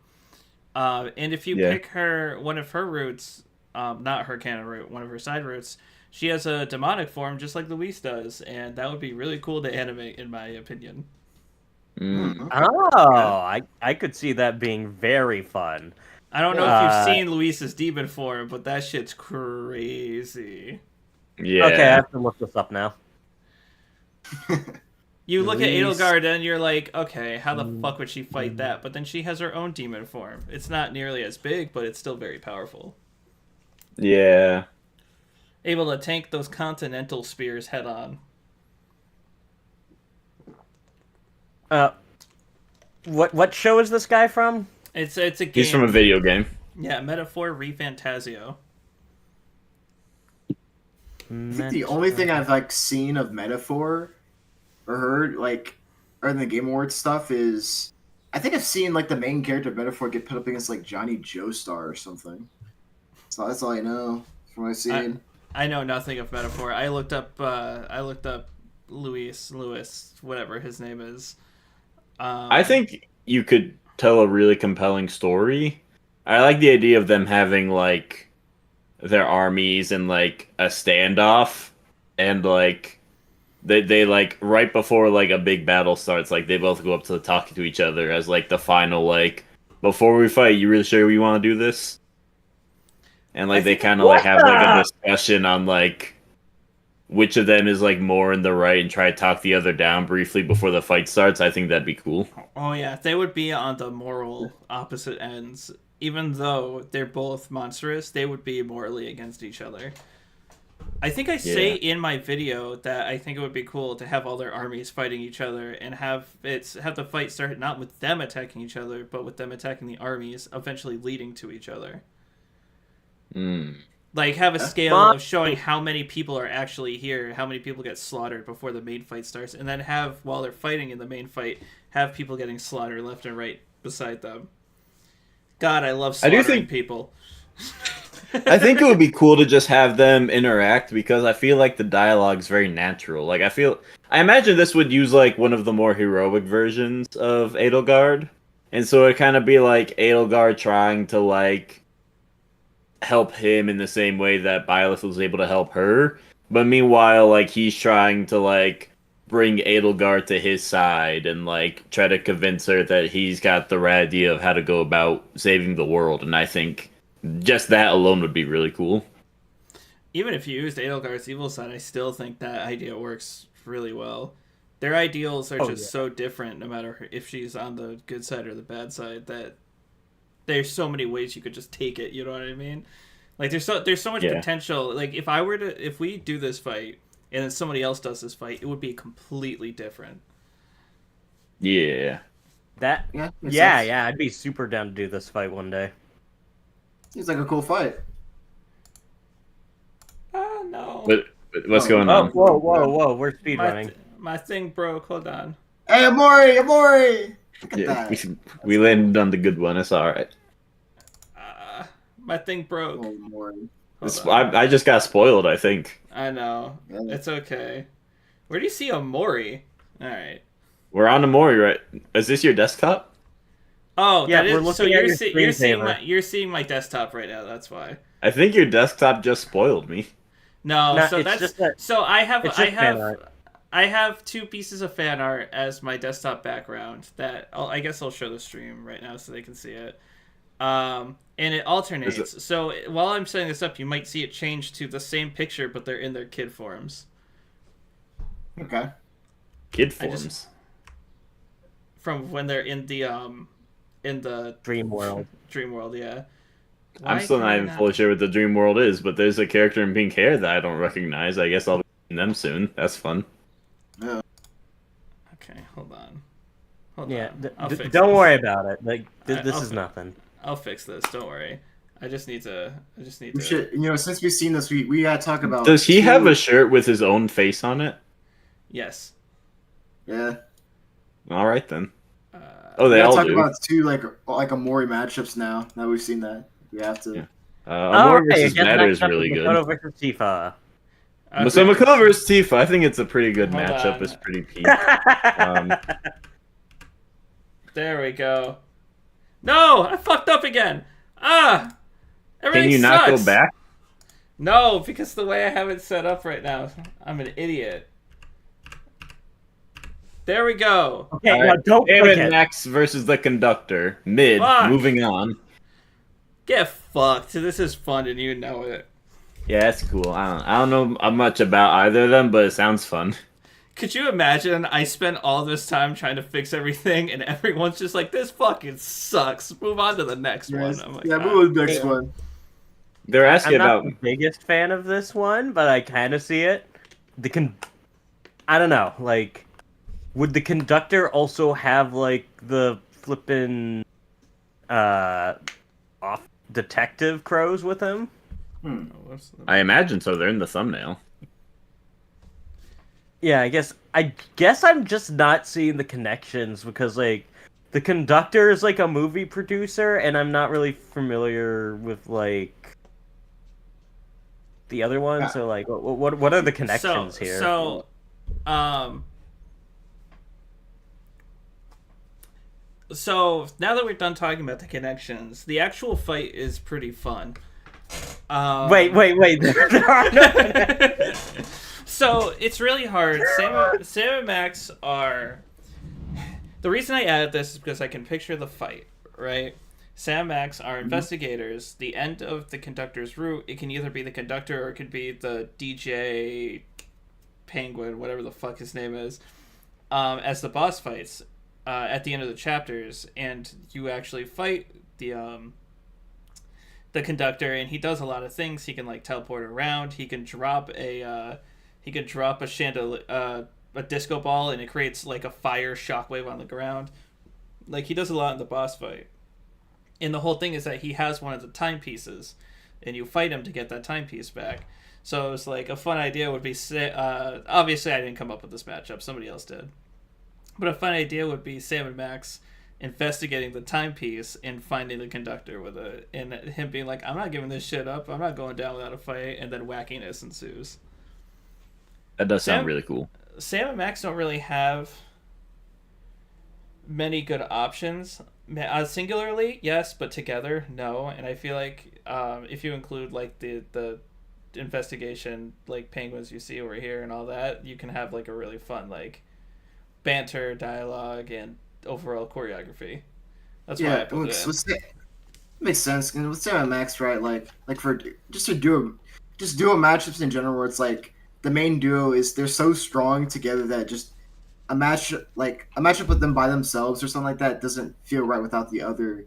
S2: And if you pick one of her routes, not her canon route, one of her side routes, she has a demonic form just like Luis does, and that would be really cool to animate, in my opinion.
S4: Mm.
S3: Oh, I could see that being very fun.
S2: I don't know if you've seen Luis's demon form, but that shit's crazy.
S4: Yeah.
S3: Okay, I have to look this up now.
S2: You look at
S4: Luis.
S2: Edelgard and you're like, okay, how the fuck would she fight that? But then she has her own demon form. It's not nearly as big, but it's still very powerful.
S4: Yeah.
S2: Able to tank those continental spears head on.
S3: What show is this guy from?
S2: It's a game.
S4: He's from a video game.
S2: Yeah, Metaphor Refantasio.
S1: I think the only thing I've like seen of Metaphor or heard like or in the Game Awards stuff is I think I've seen like the main character of Metaphor get put up against like Johnny Joestar or something. So that's all I know from what I've seen.
S2: I know nothing of Metaphor. I looked up Lewis, whatever his name is.
S4: I think you could tell a really compelling story. I like the idea of them having like their armies and like a standoff, and like they like right before like a big battle starts, like they both go up to talking to each other as like the final like, before we fight, you really sure we want to do this? and like they kind of like have like a discussion on like which of them is like more in the right and try to talk the other down briefly before the fight starts. I think that'd be cool.
S2: Oh yeah, they would be on the moral opposite ends. Even though they're both monstrous, they would be morally against each other. I think I say in my video that I think it would be cool to have all their armies fighting each other and have the fight start not with them attacking each other, but with them attacking the armies, eventually leading to each other. Like, have a scale of showing how many people are actually here, how many people get slaughtered before the main fight starts, and then have, while they're fighting in the main fight, have people getting slaughtered left and right beside them. God, I love slaughtering people.
S4: I think it would be cool to just have them interact, because I feel like the dialogue's very natural. Like, I imagine this would use, like, one of the more heroic versions of Edelgard, and so it'd kind of be like Edelgard trying to, like, help him in the same way that Byleth was able to help her, but meanwhile, like, he's trying to, like, bring Edelgard to his side and, like, try to convince her that he's got the right idea of how to go about saving the world, and I think just that alone would be really cool.
S2: Even if you used Edelgard's evil side, I still think that idea works really well. Their ideals are just so different, no matter if she's on the good side or the bad side, that there's so many ways you could just take it, you know what I mean? Like, there's so much potential. Like, if we do this fight and then somebody else does this fight, it would be completely different.
S4: Yeah.
S3: I'd be super down to do this fight one day.
S1: Seems like a cool fight.
S2: No.
S4: But what's going on?
S3: Whoa, we're speedrunning.
S2: My thing broke, hold on.
S1: Hey, Amori! Look at that.
S4: We landed on the good one, it's alright.
S2: My thing broke.
S1: Oh, Amori.
S4: I just got spoiled, I think.
S2: I know. It's okay. Where do you see Amori? Alright.
S4: We're on Amori, right? Is this your desktop?
S2: Oh,
S3: yeah,
S2: we're looking at you're seeing my desktop right now, that's why.
S4: I think your desktop just spoiled me.
S2: No, so that's so I have two pieces of fan art as my desktop background that I guess I'll show the stream right now so they can see it. And it alternates. So while I'm setting this up, you might see it change to the same picture, but they're in their kid forms.
S1: Okay.
S4: Kid forms.
S2: From when they're in the
S3: Dream World.
S2: Dream World, yeah.
S4: I'm still not even fully sure what the Dream World is, but there's a character in pink hair that I don't recognize. I guess I'll be seeing them soon. That's fun.
S1: Yeah.
S2: Okay, hold on.
S3: Don't worry about it. Like this is nothing.
S2: I'll fix this. Don't worry. I just need to.
S1: We should, since we've seen this, we gotta talk about.
S4: Does he have a shirt with his own face on it?
S2: Yes.
S1: Yeah.
S4: All right then. They all
S1: talk
S4: do.
S1: about two like Amori matchups now. Now we've seen that. We have to.
S4: Amori versus Matter is really good.
S3: Makoto versus Tifa.
S4: So Makoto versus Tifa, I think it's a pretty good matchup. It's pretty peak.
S2: There we go. No, I fucked up again. Everything
S4: Can you not go back?
S2: No, because the way I have it set up right now, I'm an idiot. There we go.
S3: Okay, now don't click it.
S4: Max versus the Conductor. Mid.
S2: Fuck.
S4: Moving on.
S2: Get fucked. This is fun and you know it.
S4: Yeah, that's cool. I don't know much about either of them, but it sounds fun.
S2: Could you imagine I spent all this time trying to fix everything and everyone's just like, this fucking sucks. Move on to the next one. I'm like,
S1: move on to the next one.
S4: They're asking
S3: I'm
S4: about...
S3: not the biggest fan of this one, but I kind of see it. I don't know, like... Would the Conductor also have, like, the flippin' off detective crows with him?
S4: I imagine so. They're in the thumbnail.
S3: Yeah, I guess I'm just not seeing the connections because, like, the Conductor is, like, a movie producer, and I'm not really familiar with, like, the other one. So, like, what are the connections here?
S2: So, now that we're done talking about the connections, the actual fight is pretty fun.
S3: Wait. There are no
S2: So, it's really hard. Sam and Max are... The reason I added this is because I can picture the fight, right? Sam and Max are investigators. The end of the Conductor's route, it can either be the Conductor or it could be the DJ Penguin, whatever the fuck his name is, as the boss fights at the end of the chapters, and you actually fight the Conductor, and he does a lot of things. He can like teleport around. He can drop a chandelier, a disco ball, and it creates like a fire shockwave on the ground. Like, he does a lot in the boss fight. And the whole thing is that he has one of the timepieces, and you fight him to get that timepiece back. So it was like a fun idea would be, obviously I didn't come up with this matchup, somebody else did. But a fun idea would be Sam and Max investigating the timepiece and finding the Conductor with it, and him being like, I'm not giving this shit up, I'm not going down without a fight, and then wackiness ensues.
S4: That does sound really cool.
S2: Sam and Max don't really have many good options. Singularly, yes, but together, no. And I feel like if you include like the investigation like penguins you see over here and all that, you can have like a really fun like banter, dialogue, and overall choreography. That's why I put it in.
S1: Makes sense. And with Sam and Max, right? Like for duo matchups in general, where it's like the main duo is they're so strong together that just a matchup with them by themselves or something like that doesn't feel right without the other.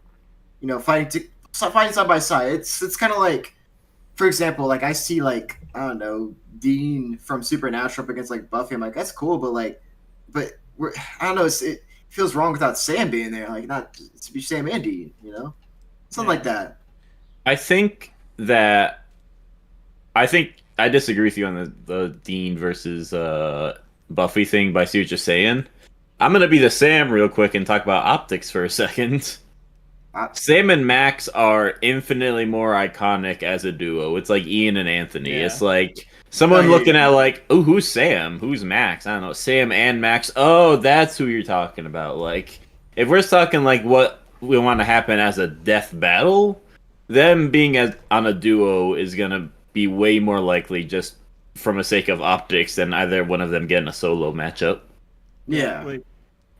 S1: You know, fighting side by side. It's kind of like, for example, like I see like, I don't know, Dean from Supernatural up against like Buffy. I'm like, that's cool, but I don't know. It feels wrong without Sam being there. Like, not to be Sam and Dean, you know, something like that.
S4: I think I disagree with you on the Dean versus Buffy thing, but I see what you're saying. I'm gonna be the Sam real quick and talk about optics for a second. Sam and Max are infinitely more iconic as a duo. It's like Ian and Anthony. Yeah. It's like someone looking at like, oh, who's Sam? Who's Max? I don't know. Sam and Max. Oh, that's who you're talking about. Like, if we're talking like what we want to happen as a death battle, them being on a duo is gonna be way more likely just from a sake of optics than either one of them getting a solo matchup.
S1: Yeah.
S3: Like,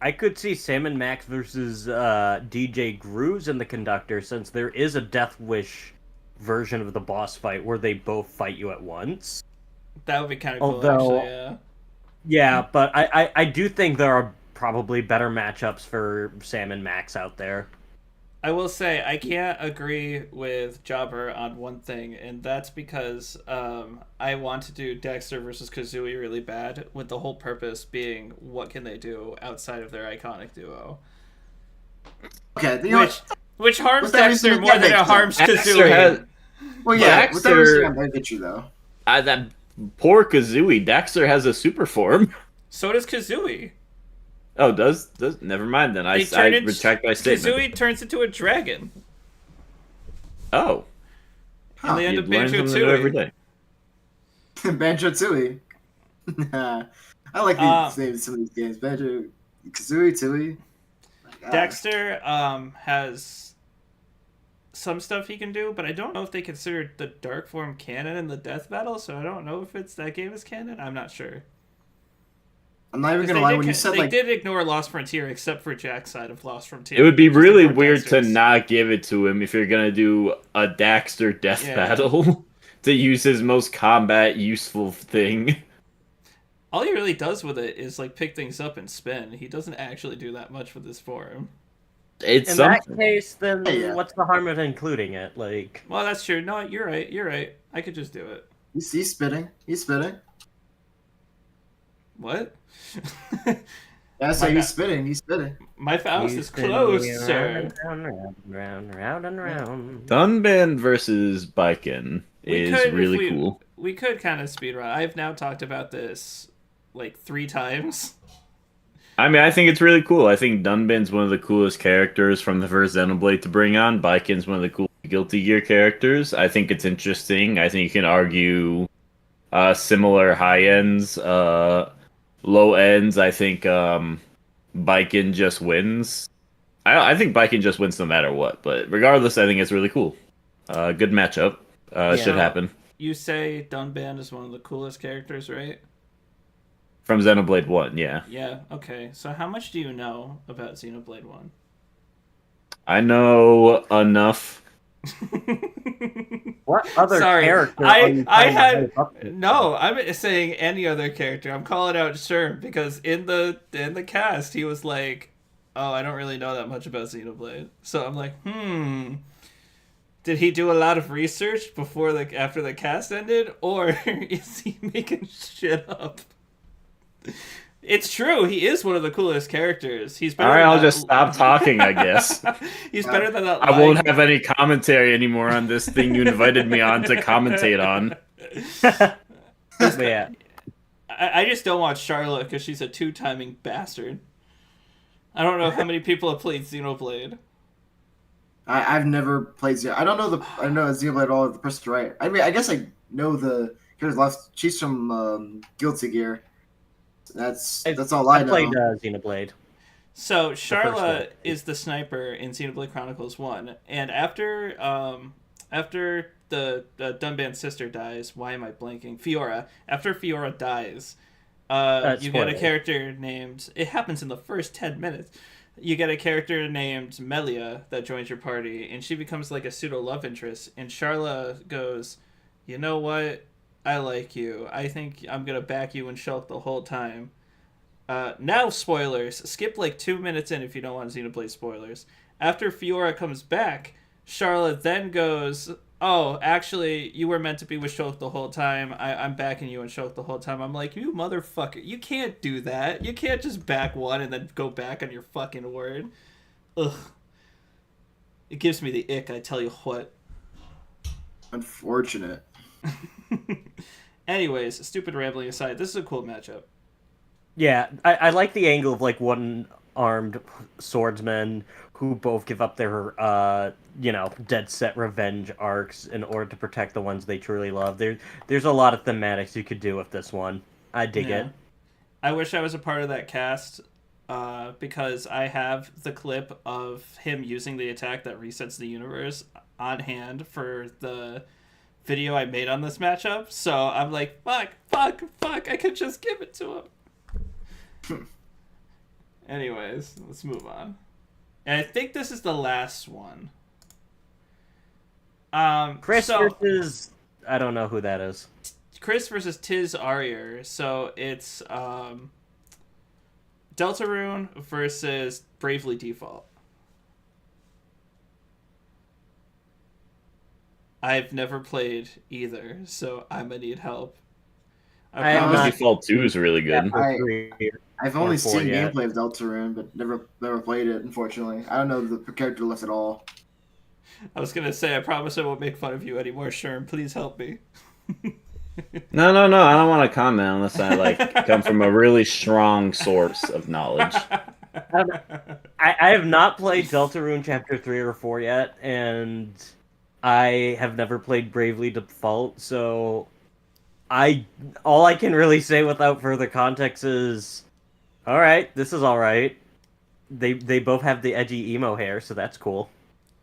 S3: I could see Sam and Max versus DJ Grooves and the Conductor, since there is a Death Wish version of the boss fight where they both fight you at once.
S2: That would be kind of cool, actually, yeah.
S3: Yeah, but I do think there are probably better matchups for Sam and Max out there.
S2: I will say, I can't agree with Jobber on one thing, and that's because I want to do Dexter versus Kazooie really bad, with the whole purpose being what can they do outside of their iconic duo.
S1: Okay,
S2: which harms Dexter more than it harms Kazooie.
S1: Well, yeah, Dexter, I get you though.
S4: That poor Kazooie. Dexter has a super form.
S2: So does Kazooie.
S4: Oh, does never mind then. I retract my statement.
S2: Kazooie turns into a dragon.
S4: Oh.
S2: And they end up Banjo-Tooie.
S4: Every day.
S1: Banjo-Tooie. I like the names of some of these games. Banjo-Kazooie, Tooie.
S2: Dexter has some stuff he can do, but I don't know if they consider the Dark Form canon in the Death Battle, so I don't know if that game is canon. I'm not sure.
S1: I'm not even gonna lie. When you said
S2: they did ignore Lost Frontier, except for Jack's side of Lost Frontier.
S4: It would be really weird to not give it to him if you're gonna do a Daxter death battle to use his most combat useful thing.
S2: All he really does with it is like pick things up and spin. He doesn't actually do that much with his form.
S3: In that case, then what's the harm of including it? Like,
S2: well, that's true. No, you're right. You're right. I could just do it.
S1: He's spitting. He's spitting.
S2: What?
S1: That's how he's spitting. He's spitting.
S2: My house is closed, sir.
S3: Round and round.
S4: Dunban versus Baiken is really cool.
S2: We could kind of speedrun. I've now talked about this like 3 times.
S4: I mean, I think it's really cool. I think Dunban's one of the coolest characters from the first Xenoblade to bring on. Baiken's one of the cool Guilty Gear characters. I think it's interesting. I think you can argue similar high ends, low ends. I think Baiken just wins. I think Baiken just wins no matter what. But regardless, I think it's really cool. Good matchup. Should happen.
S2: You say Dunban is one of the coolest characters, right?
S4: From Xenoblade 1, yeah.
S2: Yeah, okay. So how much do you know about Xenoblade 1?
S4: I know enough.
S3: What other
S2: Sorry,
S3: character are you
S2: I
S3: trying to
S2: had
S3: hype up to?
S2: no. I'm saying any other character. I'm calling out Sherm because in the cast he was like, "Oh, I don't really know that much about Xenoblade." So I'm like, did he do a lot of research before after the cast ended, or is he making shit up? It's true. He is one of the coolest characters. He's better.
S4: All right,
S2: than
S4: I'll
S2: that...
S4: just stop talking, I guess.
S2: He's better than that.
S4: I won't have any commentary anymore on this thing you invited me on to commentate on.
S3: But yeah,
S2: I just don't want Charlotte because she's a two-timing bastard. I don't know how many people have played Xenoblade.
S1: I've never played Xenoblade. I don't know Xenoblade at all. The person right. I mean, I guess I know the characters left. She's from Guilty Gear. That's all I know.
S3: played Xenoblade.
S2: So Charlotte is the sniper in Xenoblade Chronicles 1, and after the Dunban sister dies, why am I blanking? Fiora. After Fiora dies, you get a character named. It happens in the first 10 minutes. You get a character named Melia that joins your party, and she becomes like a pseudo love interest. And Charlotte goes, "You know what? I like you. I think I'm gonna back you and Shulk the whole time." Now spoilers. Skip like 2 minutes in if you don't want Xenoblade spoilers. After Fiora comes back, Charlotte then goes, "Oh, actually, you were meant to be with Shulk the whole time. I'm backing you and Shulk the whole time." I'm like, you motherfucker. You can't do that. You can't just back one and then go back on your fucking word. Ugh. It gives me the ick, I tell you what.
S1: Unfortunate.
S2: Anyways, stupid rambling aside, this is a cool matchup.
S3: Yeah, I like the angle of like one-armed swordsmen who both give up their dead set revenge arcs in order to protect the ones they truly love. There's a lot of thematics you could do with this one. I dig it.
S2: I wish I was a part of that cast because I have the clip of him using the attack that resets the universe on hand for the video I made on this matchup. So I'm like, fuck, I could just give it to him. Anyways, let's move on. And I think this is the last one.
S3: Chris versus... I don't know who that is.
S2: Chris versus Tiz Arier. So it's Deltarune versus Bravely Default. I've never played either, so I'm gonna need help.
S4: Default 2 is really good.
S1: I've only seen gameplay of Deltarune, but never played it, unfortunately. I don't know the character list at all.
S2: I was gonna say, I promise I won't make fun of you anymore, Sherm. Please help me.
S4: No, I don't want to comment unless I come from a really strong source of knowledge.
S3: I have not played Deltarune Chapter 3 or 4 yet, and I have never played Bravely Default, so all I can really say without further context is, alright, this is alright. They both have the edgy emo hair, so that's cool.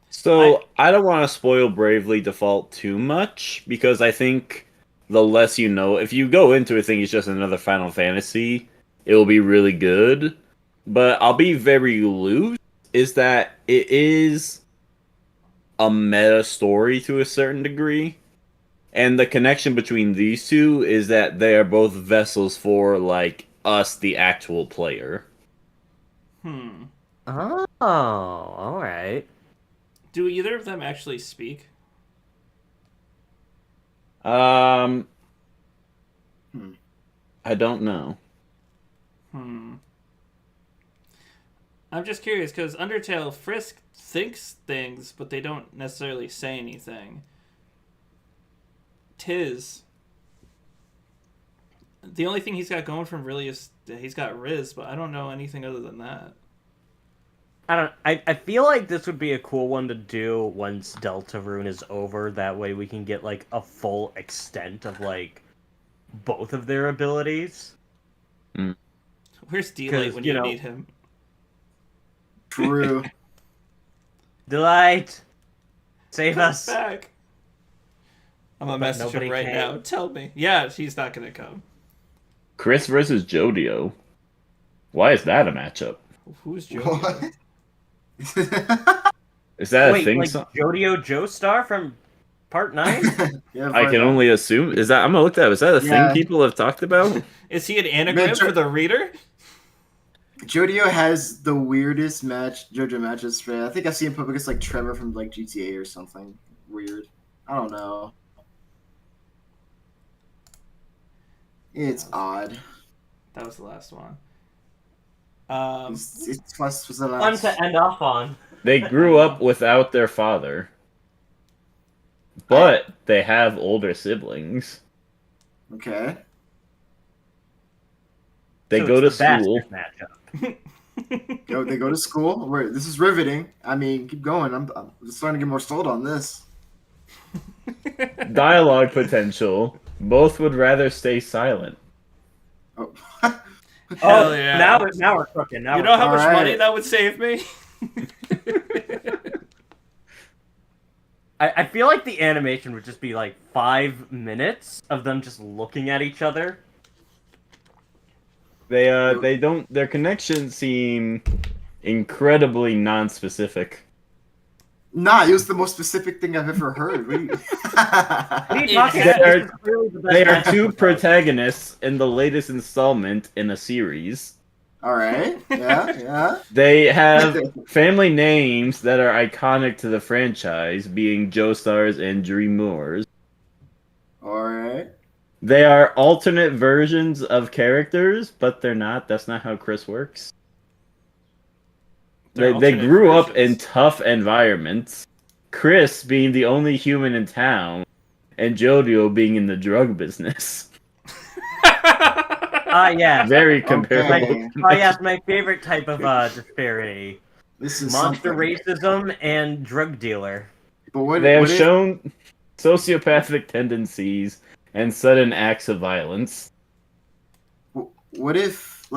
S4: So, I don't want to spoil Bravely Default too much, because I think the less you know, if you go into it thinking it's just another Final Fantasy, it will be really good. But I'll be very loose, is that it is a meta story to a certain degree. And the connection between these two is that they are both vessels for, like, us, the actual player.
S3: Oh, alright.
S2: Do either of them actually speak?
S4: I don't know.
S2: I'm just curious, because Undertale, Frisk thinks things, but they don't necessarily say anything. Tiz, the only thing he's got going from really is that he's got Riz, but I don't know anything other than that.
S3: I feel like this would be a cool one to do once Deltarune is over. That way we can get like a full extent of like both of their abilities.
S2: Where's D-Light when you need him?
S1: True.
S3: Delight, save us.
S2: Back. I'm gonna message him right now. Tell me. Yeah, he's not gonna come.
S4: Chris versus Jodio. Why is that a matchup?
S2: Who's Jodio?
S4: Is that a
S3: Wait,
S4: thing?
S3: like Jodio Joestar from Part 9?
S1: Yeah,
S4: I can only assume. Is that? I'm gonna look that up. Is that a thing people have talked about?
S2: Is he an anagram for the reader?
S1: Jodio has the weirdest JoJo matches. I think I've seen him put against like Trevor from like GTA or something weird. I don't know. It's odd.
S2: That was the last one.
S1: It's was the
S3: Fun
S1: last.
S3: to end off on.
S4: They grew up without their father, but they have older siblings.
S1: Okay.
S4: They
S3: So
S4: go to
S3: it's the
S4: school.
S3: bastard matchup.
S1: They go to school. This is riveting. I mean, keep going. I'm starting to get more sold on this.
S4: Dialogue potential. Both would rather stay silent.
S1: Oh.
S2: Hell yeah.
S3: Now we're cooking. Now
S2: You know how much
S1: Alright.
S2: money that would save me?
S3: I feel like the animation would just be like 5 minutes of them just looking at each other.
S4: They don't. Their connections seem incredibly non-specific.
S1: Nah, it was the most specific thing I've ever heard. What are you-
S3: What are you
S2: It
S3: talking
S2: has-
S3: about? This is clearly the best
S4: They are
S3: matchup
S4: two
S3: of those.
S4: protagonists in the latest installment in a series.
S1: All right. Yeah.
S4: They have family names that are iconic to the franchise, being Joestars and Dreamers.
S1: All right.
S4: They are alternate versions of characters, but they're not. That's not how Chris works.
S2: They're
S4: They
S2: alternate
S4: grew up in
S2: versions.
S4: tough environments. Chris being the only human in town, and Jodio being in the drug business.
S3: Yeah.
S4: Very comparable.
S1: Okay.
S3: Yes, my favorite type of disparity.
S1: This is
S3: Monster
S1: something.
S3: racism and drug dealer.
S1: But what,
S4: They have
S1: what if-
S4: shown sociopathic tendencies and sudden acts of violence.
S1: What if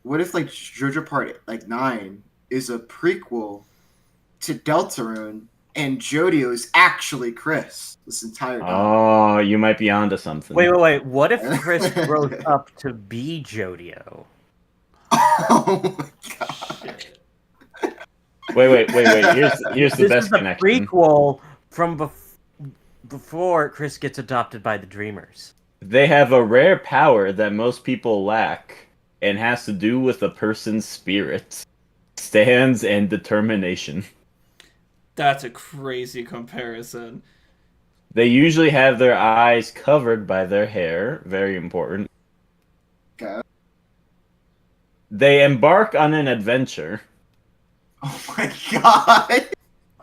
S1: JoJo Part 9 is a prequel to Deltarune and Jodio is actually Chris this entire time?
S4: Oh, you might be onto something.
S3: Wait. What if Chris grows up to be Jodio?
S1: Oh my god.
S4: Wait. Here's the
S3: This
S4: best
S3: is the
S4: connection.
S3: prequel from before Chris gets adopted by the Dreamers.
S4: They have a rare power that most people lack, and has to do with a person's spirit, stands, and determination.
S2: That's a crazy comparison.
S4: They usually have their eyes covered by their hair, very important.
S1: Okay.
S4: They embark on an adventure.
S1: Oh my god.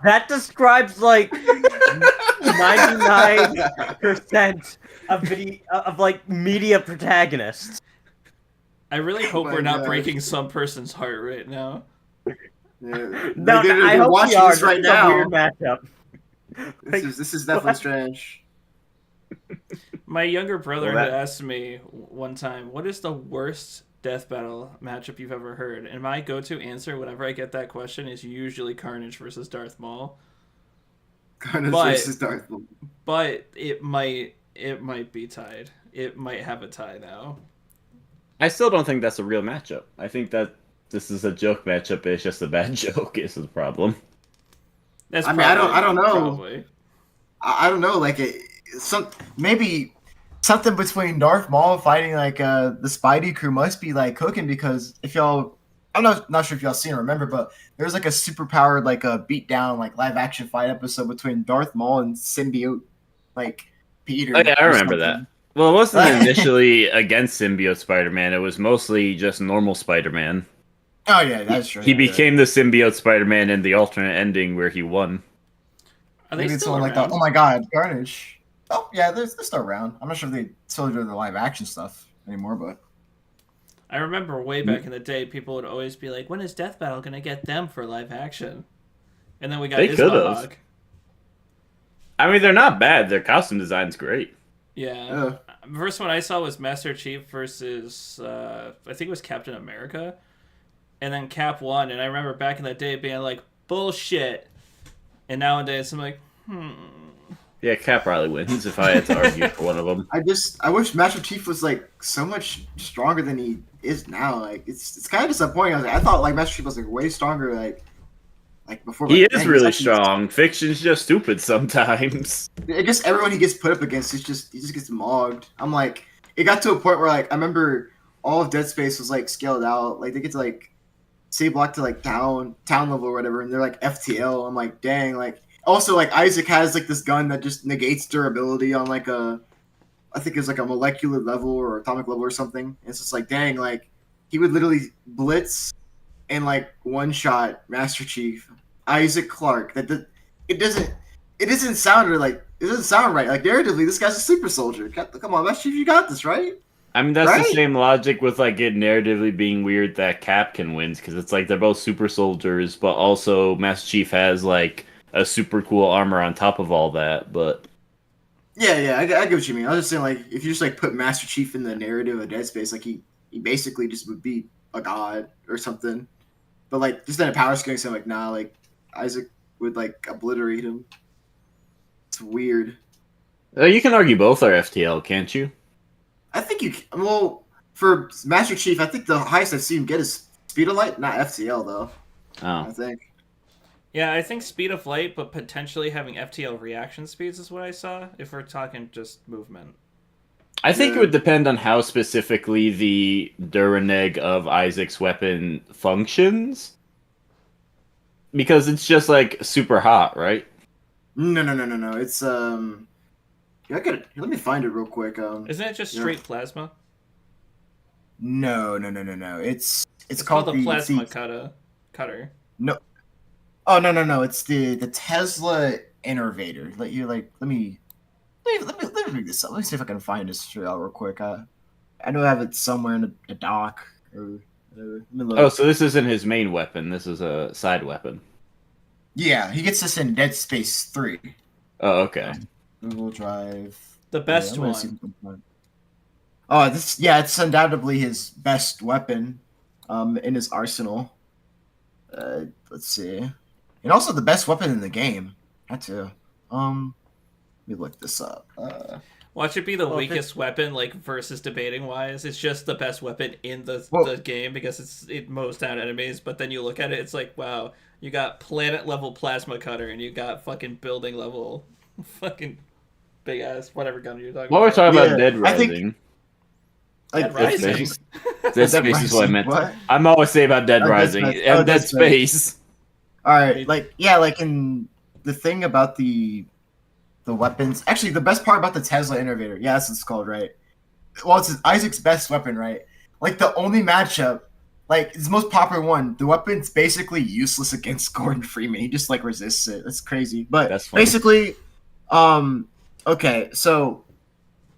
S3: That describes like 99% of like media protagonists.
S2: I really hope
S1: my
S2: we're not
S1: God.
S2: breaking some person's heart right now.
S1: Yeah.
S3: No,
S1: They're
S3: I hope we
S1: watching
S3: are.
S1: this right
S3: This is a
S1: now.
S3: weird matchup.
S1: This is definitely strange.
S2: My younger brother
S4: Well,
S2: had
S4: that-
S2: asked me one time, what is the worst death battle matchup you've ever heard? And my go-to answer whenever I get that question is usually Carnage versus Darth Maul.
S1: Carnage
S2: But-
S1: versus Darth Maul.
S2: But it might be tied. It might have a tie now.
S4: I still don't think that's a real matchup. I think that this is a joke matchup, but it's just a bad joke is the problem.
S2: That's
S1: I mean, I don't know.
S2: Probably.
S1: I don't know. Like maybe something between Darth Maul fighting like the Spidey crew must be like cooking, because if y'all, I'm not sure if y'all seen or remember, but there was like a super powered like a beat down like live action fight episode between Darth Maul and symbiote like Peter.
S4: Oh, yeah, I
S1: or
S4: remember
S1: something.
S4: that. Well, it wasn't initially against symbiote Spider-Man. It was mostly just normal Spider-Man.
S1: Oh yeah, that's true.
S4: He
S1: yeah,
S4: became the symbiote Spider-Man in the alternate ending where he won.
S2: Are they
S1: Maybe it's
S2: still
S1: someone
S2: around?
S1: like that. Oh my god, Carnage. Oh yeah, they're still around. I'm not sure if they still do the live action stuff anymore, but
S2: I remember way back in the day, people would always be like, when is Death Battle going to get them for live action? And then we got
S4: They could've.
S2: Ismahawk.
S4: I mean, they're not bad. Their costume design's great.
S2: Yeah. The first one I saw was Master Chief versus, I think it was Captain America. And then Cap won. And I remember back in the day being like, bullshit. And nowadays I'm like,
S4: Yeah, Cap probably wins if I had to argue for one of them.
S1: I wish Master Chief was like so much stronger than he is now. Like it's kind of disappointing. I thought like Master Chief was like way stronger. Like Like before,
S4: He
S1: like,
S4: is
S1: dang,
S4: really
S1: actually-
S4: strong. Fiction's just stupid sometimes.
S1: I guess everyone he gets put up against he just gets mogged. I'm like, it got to a point where like I remember all of Dead Space was like scaled out. Like they get to like C block to like town level or whatever, and they're like FTL. I'm like, dang. Like also like Isaac has like this gun that just negates durability on like I think it's like a molecular level or atomic level or something. And it's just like, dang, like he would literally blitz and like one shot Master Chief Isaac Clarke. It doesn't sound right. Like narratively, this guy's a super soldier. Come on, Master Chief, you got this, right?
S4: I mean, that's
S1: Right?
S4: the same logic with like it narratively being weird that Cap can win, because it's like they're both super soldiers, but also Master Chief has like a super cool armor on top of all that. But
S1: Yeah, I get what you mean. I was just saying, like, if you just like put Master Chief in the narrative of Dead Space, like he basically just would be a god or something. But like, just in a power scaling, so I'm like, nah, like Isaac would like obliterate him. It's weird.
S4: you can argue both are FTL, can't you?
S1: I think well, for Master Chief, I think the highest I've seen him get is speed of light, not FTL though. I
S4: Oh,
S1: think.
S2: Yeah, I think speed of light, but potentially having FTL reaction speeds is what I saw. If we're talking just movement.
S4: I think
S1: Yeah.
S4: it would depend on how specifically the Duraneg of Isaac's weapon functions, because it's just like super hot, right?
S1: No. It's yeah, let me find it real quick.
S2: Isn't it just
S1: Yeah.
S2: straight plasma?
S1: No. It's
S2: called
S1: called
S2: the
S1: the
S2: plasma
S1: it's
S2: cutter.
S1: No. Oh no. It's the Tesla innervator. Let me bring this up. Let me see if I can find this straight out real quick. I know I have it somewhere in the dock or whatever. Let me look.
S4: Oh, so this isn't his main weapon. This is a side weapon.
S1: Yeah, he gets this in Dead Space 3.
S4: Oh, okay.
S1: Google Drive.
S2: The best
S1: I'm gonna see
S2: one.
S1: if I can find- Oh, it's undoubtedly his best weapon, in his arsenal. Let's see, and also the best weapon in the game. That too. Let me look this up.
S2: Watch it be the
S3: Well, if
S2: weakest weapon, like versus debating wise. It's just the best weapon in the game because it mows down enemies. But then you look at it, it's like, wow, you got planet level plasma cutter and you got fucking building level, fucking big ass whatever gun you're talking
S4: While we're
S2: about.
S4: talking about
S1: Yeah,
S4: Dead
S1: I think-
S4: Rising,
S2: Dead
S1: Dead
S2: Rising?
S1: Space.
S4: Dead Space is what I meant.
S1: What?
S4: I'm always saying about Dead
S1: Oh, Dead
S4: Rising
S1: Space.
S4: and
S1: Oh,
S4: Dead
S1: Dead Space.
S4: Space.
S1: All right, like in the thing about the weapons. Actually, the best part about the Tesla innovator, yeah, that's what it's called, right? Well, it's Isaac's best weapon, right? Like the only matchup, like it's the most popular one. The weapon's basically useless against Gordon Freeman. He just like resists it. That's crazy. But
S4: That's funny.
S1: basically, okay, so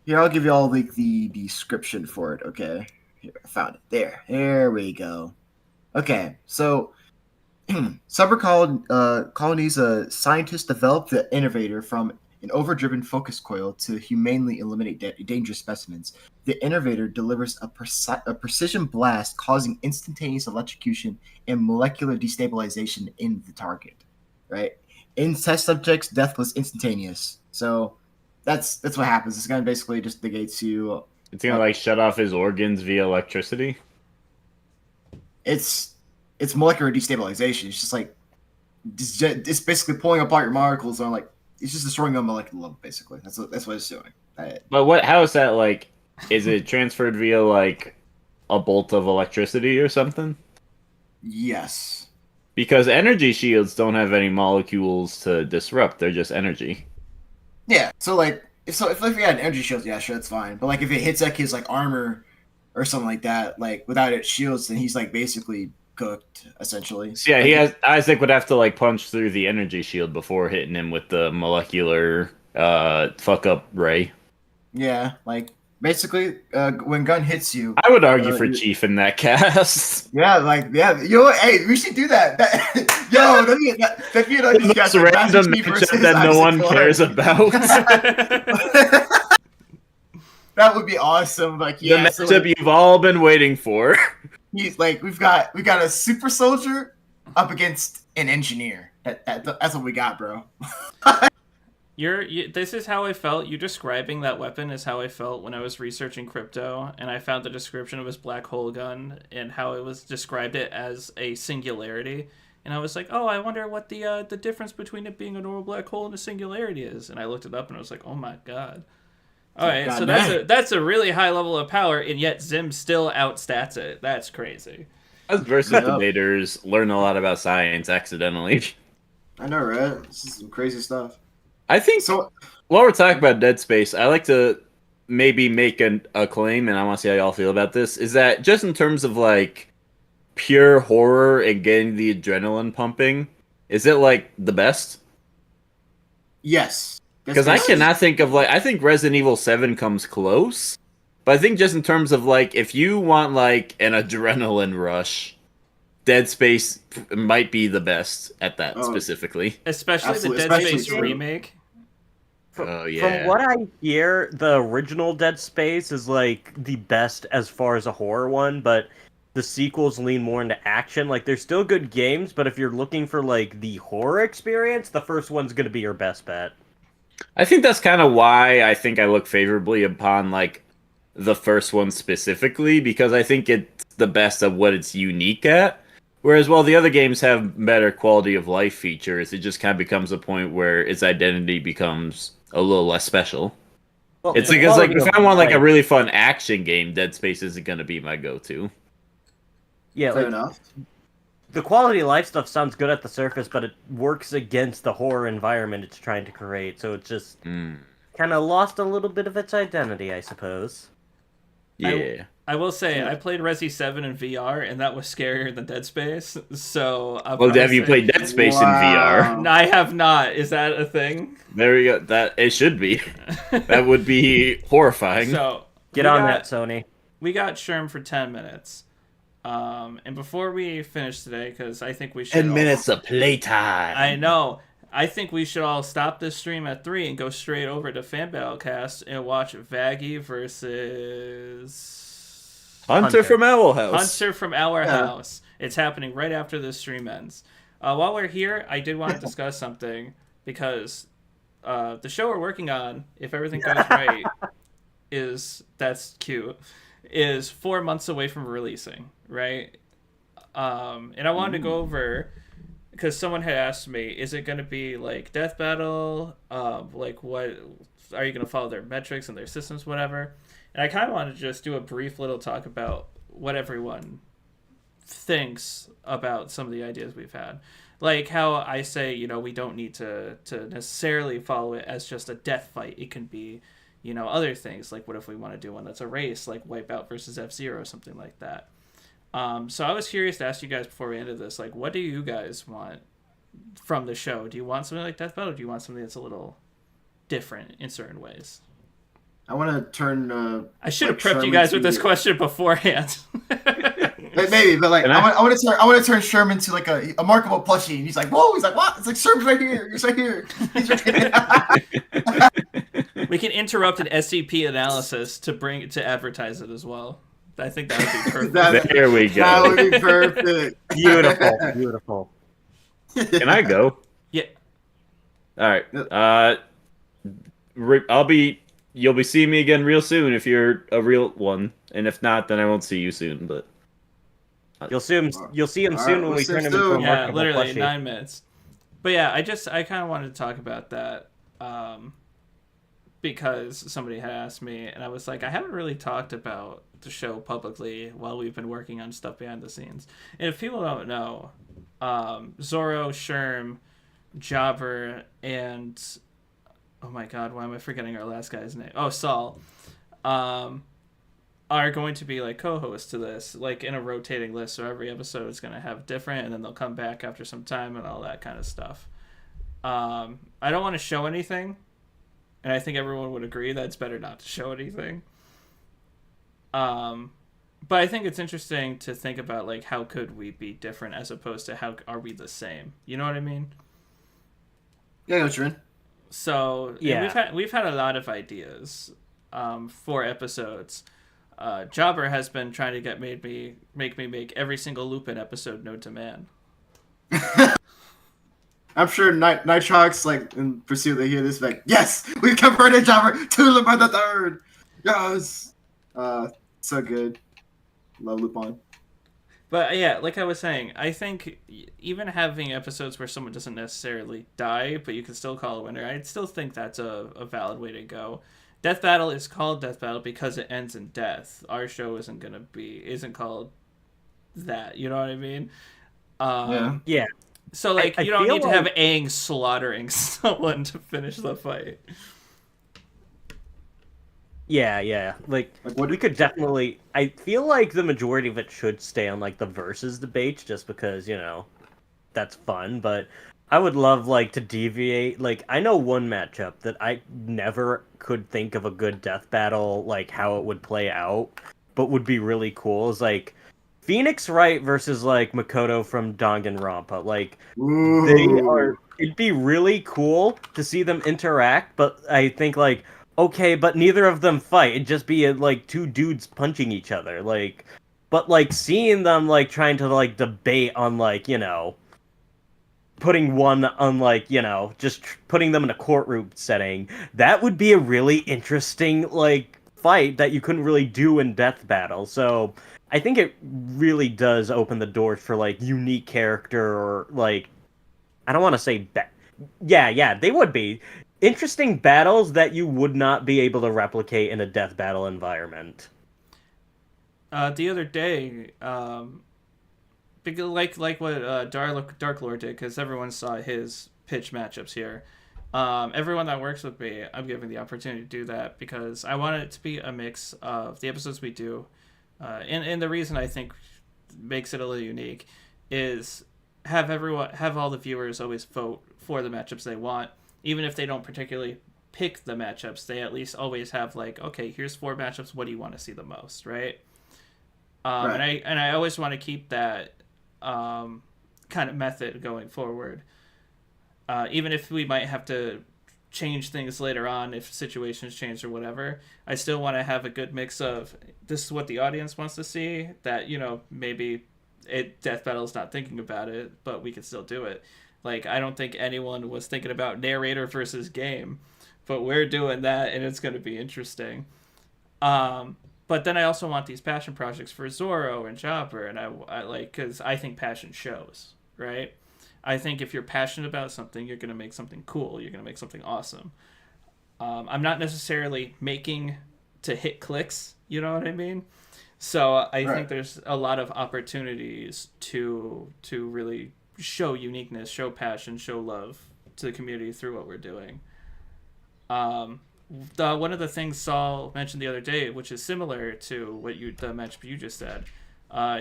S1: here I'll give you all like the description for it. Okay, here I found it. There we go. Okay, so. Summer colonies, scientists developed the innovator from an overdriven focus coil to humanely eliminate dangerous specimens. The innovator delivers a precision blast, causing instantaneous electrocution and molecular destabilization in the target. Right? In test subjects, death was instantaneous. So that's what happens. This guy basically just negates you.
S4: It's gonna like shut off his organs via electricity.
S1: It's molecular destabilization. It's just like it's basically pulling apart your molecules and like it's just destroying them molecular level. Basically, that's what it's doing.
S4: But how is that like? Is it transferred via like a bolt of electricity or something?
S1: Yes.
S4: Because energy shields don't have any molecules to disrupt; they're just energy.
S1: Yeah. So like if you had an energy shield, yeah, sure, that's fine. But like if it hits like his like armor or something like that, like without its shields, then he's like basically cooked essentially.
S4: So yeah,
S1: Like,
S4: Isaac would have to like punch through the energy shield before hitting him with the molecular fuck up ray.
S1: Yeah, like basically when gun hits you.
S4: I would argue for
S1: you-
S4: Chief in that cast.
S1: Yeah. Yo, hey, we should do that. Yo, that'd be
S4: The most random matchup that no one cares about.
S1: That would be awesome. Like, yeah,
S4: The
S1: so,
S4: matchup
S1: like,
S4: you've all been waiting for.
S1: he's like, we've got a super soldier up against an engineer. That's what we got, bro.
S2: This is how I felt. You describing that weapon is how I felt when I was researching crypto, and I found the description of his black hole gun and how it was described it as a singularity. And I was like, oh, I wonder what the difference between it being a normal black hole and a singularity is. And I looked it up and I was like, oh my god. All right,
S1: God
S2: so
S1: dang.
S2: that's a really high level of power, and yet Zim still outstats it. That's crazy.
S4: Us versus debaters learn a lot about science accidentally.
S1: I know, right? This is some crazy stuff.
S4: I think
S1: So,
S4: while we're talking about Dead Space, I like to maybe make a claim, and I want to see how y'all feel about this. Is that just in terms of like pure horror and getting the adrenaline pumping, is it like the best?
S1: yes.
S4: Because I cannot think of like I think Resident Evil 7 comes close, but I think just in terms of like if you want like an adrenaline rush, Dead Space might be the best at that specifically.
S2: Especially
S1: Absolutely,
S2: the Dead
S1: especially
S2: Space
S1: true.
S2: remake.
S4: Oh yeah.
S3: From what I hear, the original Dead Space is like the best as far as a horror one, but the sequels lean more into action. Like they're still good games, but if you're looking for like the horror experience, the first one's going to be your best bet.
S4: I think that's kind of why I think I look favorably upon like the first one specifically, because I think it's the best of what it's unique at. Whereas while the other games have better quality of life features, it just kind of becomes a point where its identity becomes a little less special.
S3: Well,
S4: It's
S3: the
S4: because like
S3: quality
S4: if
S3: of
S4: I want like a
S3: life-
S4: really fun action game, Dead Space isn't going to be my go-to.
S3: yeah,
S1: Fair
S3: like
S1: enough.
S3: the quality of life stuff sounds good at the surface, but it works against the horror environment it's trying to create. So it's just kind of lost a little bit of its identity, I suppose.
S4: Yeah.
S2: I will say, I played Resi 7 in VR, and that was scarier than Dead Space. So,
S4: Well, have you played Dead Space in VR?
S2: No, I have not. Is that a thing?
S4: There we go. That it should be. That would be horrifying.
S2: So
S3: Get on that, Sony.
S2: We got Sherm for 10 minutes. And before we finish today, because I think we should
S4: 10 minutes of playtime.
S2: I know. I think we should all stop this stream at 3 and go straight over to Fan Battlecast and watch Vaggie versus
S4: Hunter from Owl House.
S2: Hunter from Our House. It's happening right after this stream ends. While we're here, I did want to discuss something because the show we're working on, if everything goes right, that's cute, is 4 months away from releasing, right? And I wanted to go over, because someone had asked me, is it going to be like Death Battle? Like, what are you going to follow their metrics and their systems, whatever? And I kind of wanted to just do a brief little talk about what everyone thinks about some of the ideas we've had. Like how I say, we don't need to necessarily follow it as just a death fight. It can be, other things. Like, what if we want to do one that's a race, like Wipeout versus F-Zero, something like that. So I was curious to ask you guys before we ended this, like, what do you guys want from the show? Do you want something like Death Battle, or do you want something that's a little different in certain ways?
S1: I want to turn.
S2: I should have prepped you guys with this question beforehand.
S1: Maybe, but like, I want to turn Sherman to like a markable plushie, and he's like, "Whoa!" He's like, "What?" It's like Sherman's right here. He's right here. He's right here.
S2: We can interrupt an SCP analysis to advertise it as well. I think that would be perfect.
S4: There we go.
S1: That would be perfect.
S3: Beautiful.
S4: Can I go?
S2: Yeah.
S4: All right. You'll be seeing me again real soon if you're a real one, and if not, then I won't see you soon. But
S3: you'll see him soon when we turn him into a marketable
S2: literally
S3: plushie.
S2: 9 minutes. But yeah, I kind of wanted to talk about that because somebody had asked me, and I was like, I haven't really talked about the show publicly while we've been working on stuff behind the scenes. And if people don't know, Zorro, Sherm, Jobber, and oh my god, why am I forgetting our last guy's name? Oh, Saul. Are going to be like co-hosts to this, like in a rotating list. So every episode is going to have different, and then they'll come back after some time and all that kind of stuff. I don't want to show anything, and I think everyone would agree that it's better not to show anything. But I think it's interesting to think about, like, how could we be different as opposed to how are we the same? You know what I mean?
S1: Yeah, I know what you're in.
S2: So
S3: yeah,
S2: we've had a lot of ideas for episodes. Jobber has been trying to make me make every single Lupin episode known to man.
S1: I'm sure Nitrox, like, in pursuit, they hear this, like, yes, we converted Jobber to Lupin the Third. Yes. So good. Love Lupin.
S2: But yeah, like I was saying, I think even having episodes where someone doesn't necessarily die, but you can still call a winner, I still think that's a valid way to go. Death Battle is called Death Battle because it ends in death. Our show isn't called that. You know what I mean?
S1: Yeah.
S3: Yeah.
S2: So like
S3: I
S2: you don't
S3: feel
S2: need to
S3: like-
S2: have Aang slaughtering someone to finish the fight.
S3: Yeah. Like
S1: what?
S3: we could definitely. I feel like the majority of it should stay on like the versus debates, just because that's fun. But I would love like to deviate. Like I know one matchup that I never could think of a good death battle, like how it would play out, but would be really cool. Is like Phoenix Wright versus like Makoto from Danganronpa. Like they are. It'd be really cool to see them interact, but I think like okay, but neither of them fight. It'd just be like two dudes punching each other. Like, but like seeing them like trying to like debate on like putting one on like just putting them in a courtroom setting. That would be a really interesting like fight that you couldn't really do in Death Battle. So I think it really does open the doors for like unique character or like I don't want to say yeah, they would be interesting battles that you would not be able to replicate in a death battle environment.
S2: The other day, because like what Dark Lord did, because everyone saw his pitch matchups here. Everyone that works with me, I'm giving the opportunity to do that because I want it to be a mix of the episodes we do, and the reason I think makes it a little unique is have all the viewers always vote for the matchups they want, even if they don't particularly pick the matchups. They at least always have like, okay, here's 4 matchups. What do you want to see the most, right?
S1: Right.
S2: And I always want to keep that kind of method going forward. Even if we might have to change things later on if situations change or whatever, I still want to have a good mix of this is what the audience wants to see, that maybe Death Battle's not thinking about it, but we can still do it. Like I don't think anyone was thinking about narrator versus game, but we're doing that and it's going to be interesting. But then I also want these passion projects for Zorro and Chopper, and I like, because I think passion shows, right? I think if you're passionate about something, you're going to make something cool. You're going to make something awesome. I'm not necessarily making to hit clicks, you know what I mean? So I
S1: Right.
S2: think there's a lot of opportunities to really show uniqueness, show passion, show love to the community through what we're doing. One of the things Saul mentioned the other day, which is similar to the matchup you just said,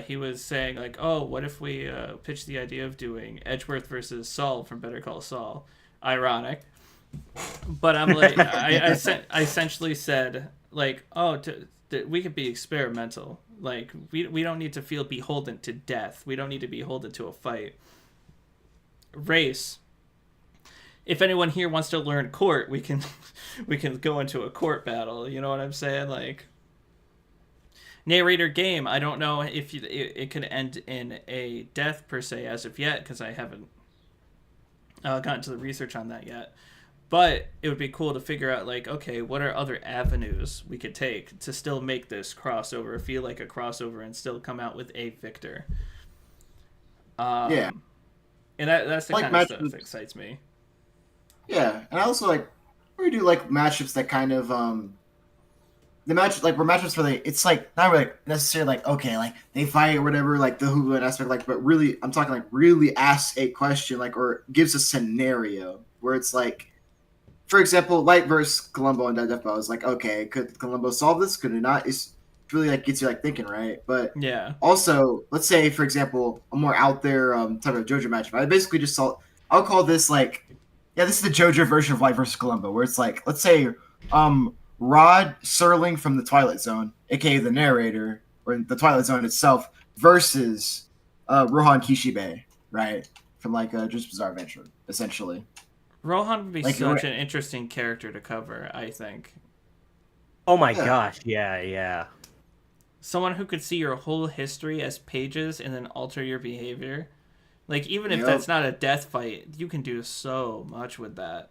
S2: he was saying like, oh, what if we pitch the idea of doing Edgeworth versus Saul from Better Call Saul? Ironic, but I'm like, I essentially said like, oh, we could be experimental. Like we don't need to feel beholden to death. We don't need to be beholden to a fight. Race. If anyone here wants to learn court, we can go into a court battle. You know what I'm saying? Like narrator game. I don't know if it could end in a death per se as of yet because I haven't gotten to the research on that yet. But it would be cool to figure out like, okay, what are other avenues we could take to still make this crossover feel like a crossover and still come out with a victor.
S1: Yeah.
S2: And that's the
S1: Like
S2: kind of stuff
S1: matches-
S2: that excites me.
S1: Yeah, and I also like we do like matchups that kind of the match like we're matchups where it's like not really necessarily like okay like they fight or whatever like the Hulu aspect like but really I'm talking like really asks a question like or gives a scenario where it's like for example Light versus Columbo and Death Battle is like okay could Columbo solve this could it not it's really like gets you like thinking right but
S2: Yeah.
S1: also let's say for example a more out there type of JoJo matchup I basically just saw I'll call this like yeah, this is the JoJo version of Light versus Columbo, where it's like, let's say, Rod Serling from the Twilight Zone, aka the narrator, or the Twilight Zone itself, versus Rohan Kishibe, right? From like JoJo's Bizarre Adventure, essentially.
S2: Rohan would be
S1: Like,
S2: such an interesting character to cover, I think.
S3: Oh my
S1: Yeah.
S3: gosh, yeah.
S2: Someone who could see your whole history as pages and then alter your behavior. Like, even if
S1: Yep.
S2: that's not a death fight, you can do so much with that.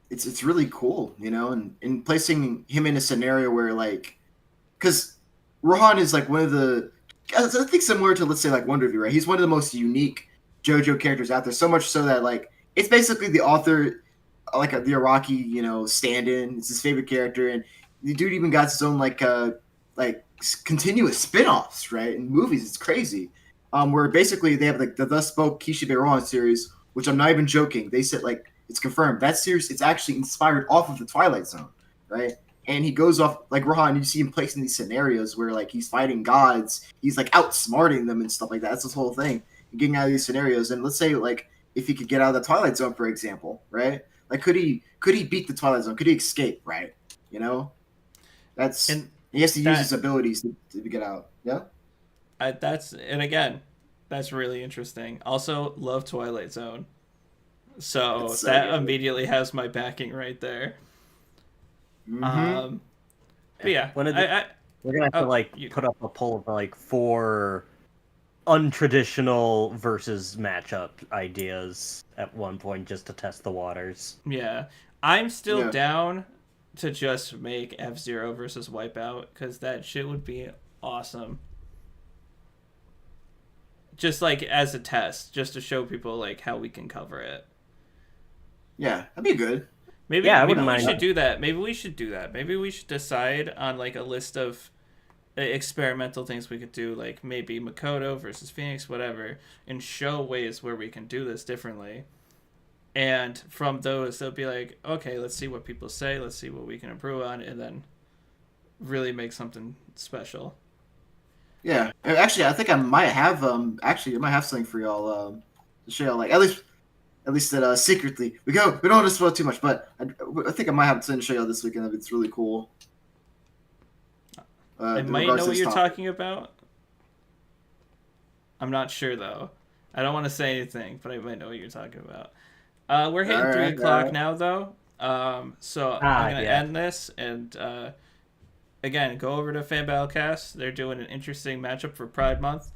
S1: It's really cool, you know, and in placing him in a scenario where like, because Rohan is like one of the I think similar to, let's say, like Wonder View, right? He's one of the most unique JoJo characters out there. So much so that like it's basically the author, like the Iraqi, stand-in. It's his favorite character, and the dude even got his own like continuous spin-offs, right? In movies, it's crazy. Where basically they have like the Thus Spoke Kishibe Rohan series, which I'm not even joking. They said like it's confirmed that series. It's actually inspired off of the Twilight Zone, right? And he goes off like Rohan. You see him placed in these scenarios where like he's fighting gods. He's like outsmarting them and stuff like that. That's this whole thing. Getting out of these scenarios, and let's say like if he could get out of the Twilight Zone, for example, right? Like could he beat the Twilight Zone? Could he escape? Right? That's
S2: And
S1: he has to use his abilities to get out. Yeah.
S2: That's really interesting. Also, love Twilight Zone, so
S1: It's so
S2: that
S1: good.
S2: immediately has my backing right there.
S1: Mm-hmm.
S2: But yeah,
S3: We're gonna have to put up a poll of like 4 untraditional versus matchup ideas at one point just to test the waters.
S2: yeah, I'm still down to just make F-Zero versus Wipeout because that shit would be awesome. Just like as a test, just to show people like how we can cover it.
S1: Yeah, that'd be good.
S2: Maybe we should do that. Maybe we should do that. Maybe we should decide on like a list of experimental things we could do, like maybe Makoto versus Phoenix, whatever, and show ways where we can do this differently. And from those, they'll be like, okay, let's see what people say, let's see what we can improve on, and then really make something special.
S1: Yeah, actually, I think I might have something for y'all to show y'all, like at least that secretly we don't want to spoil too much, but I think I might have something to show y'all this weekend. It's really cool.
S2: I might know what you're talking about. I'm not sure though. I don't want to say anything, but I might know what you're talking about. We're hitting 3 o'clock now though, so I'm gonna end this and. Again, go over to Fan Battlecast. They're doing an interesting matchup for Pride Month.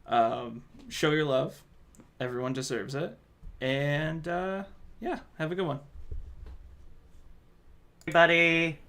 S2: Show your love. Everyone deserves it. And, yeah, have a good one.
S3: Everybody.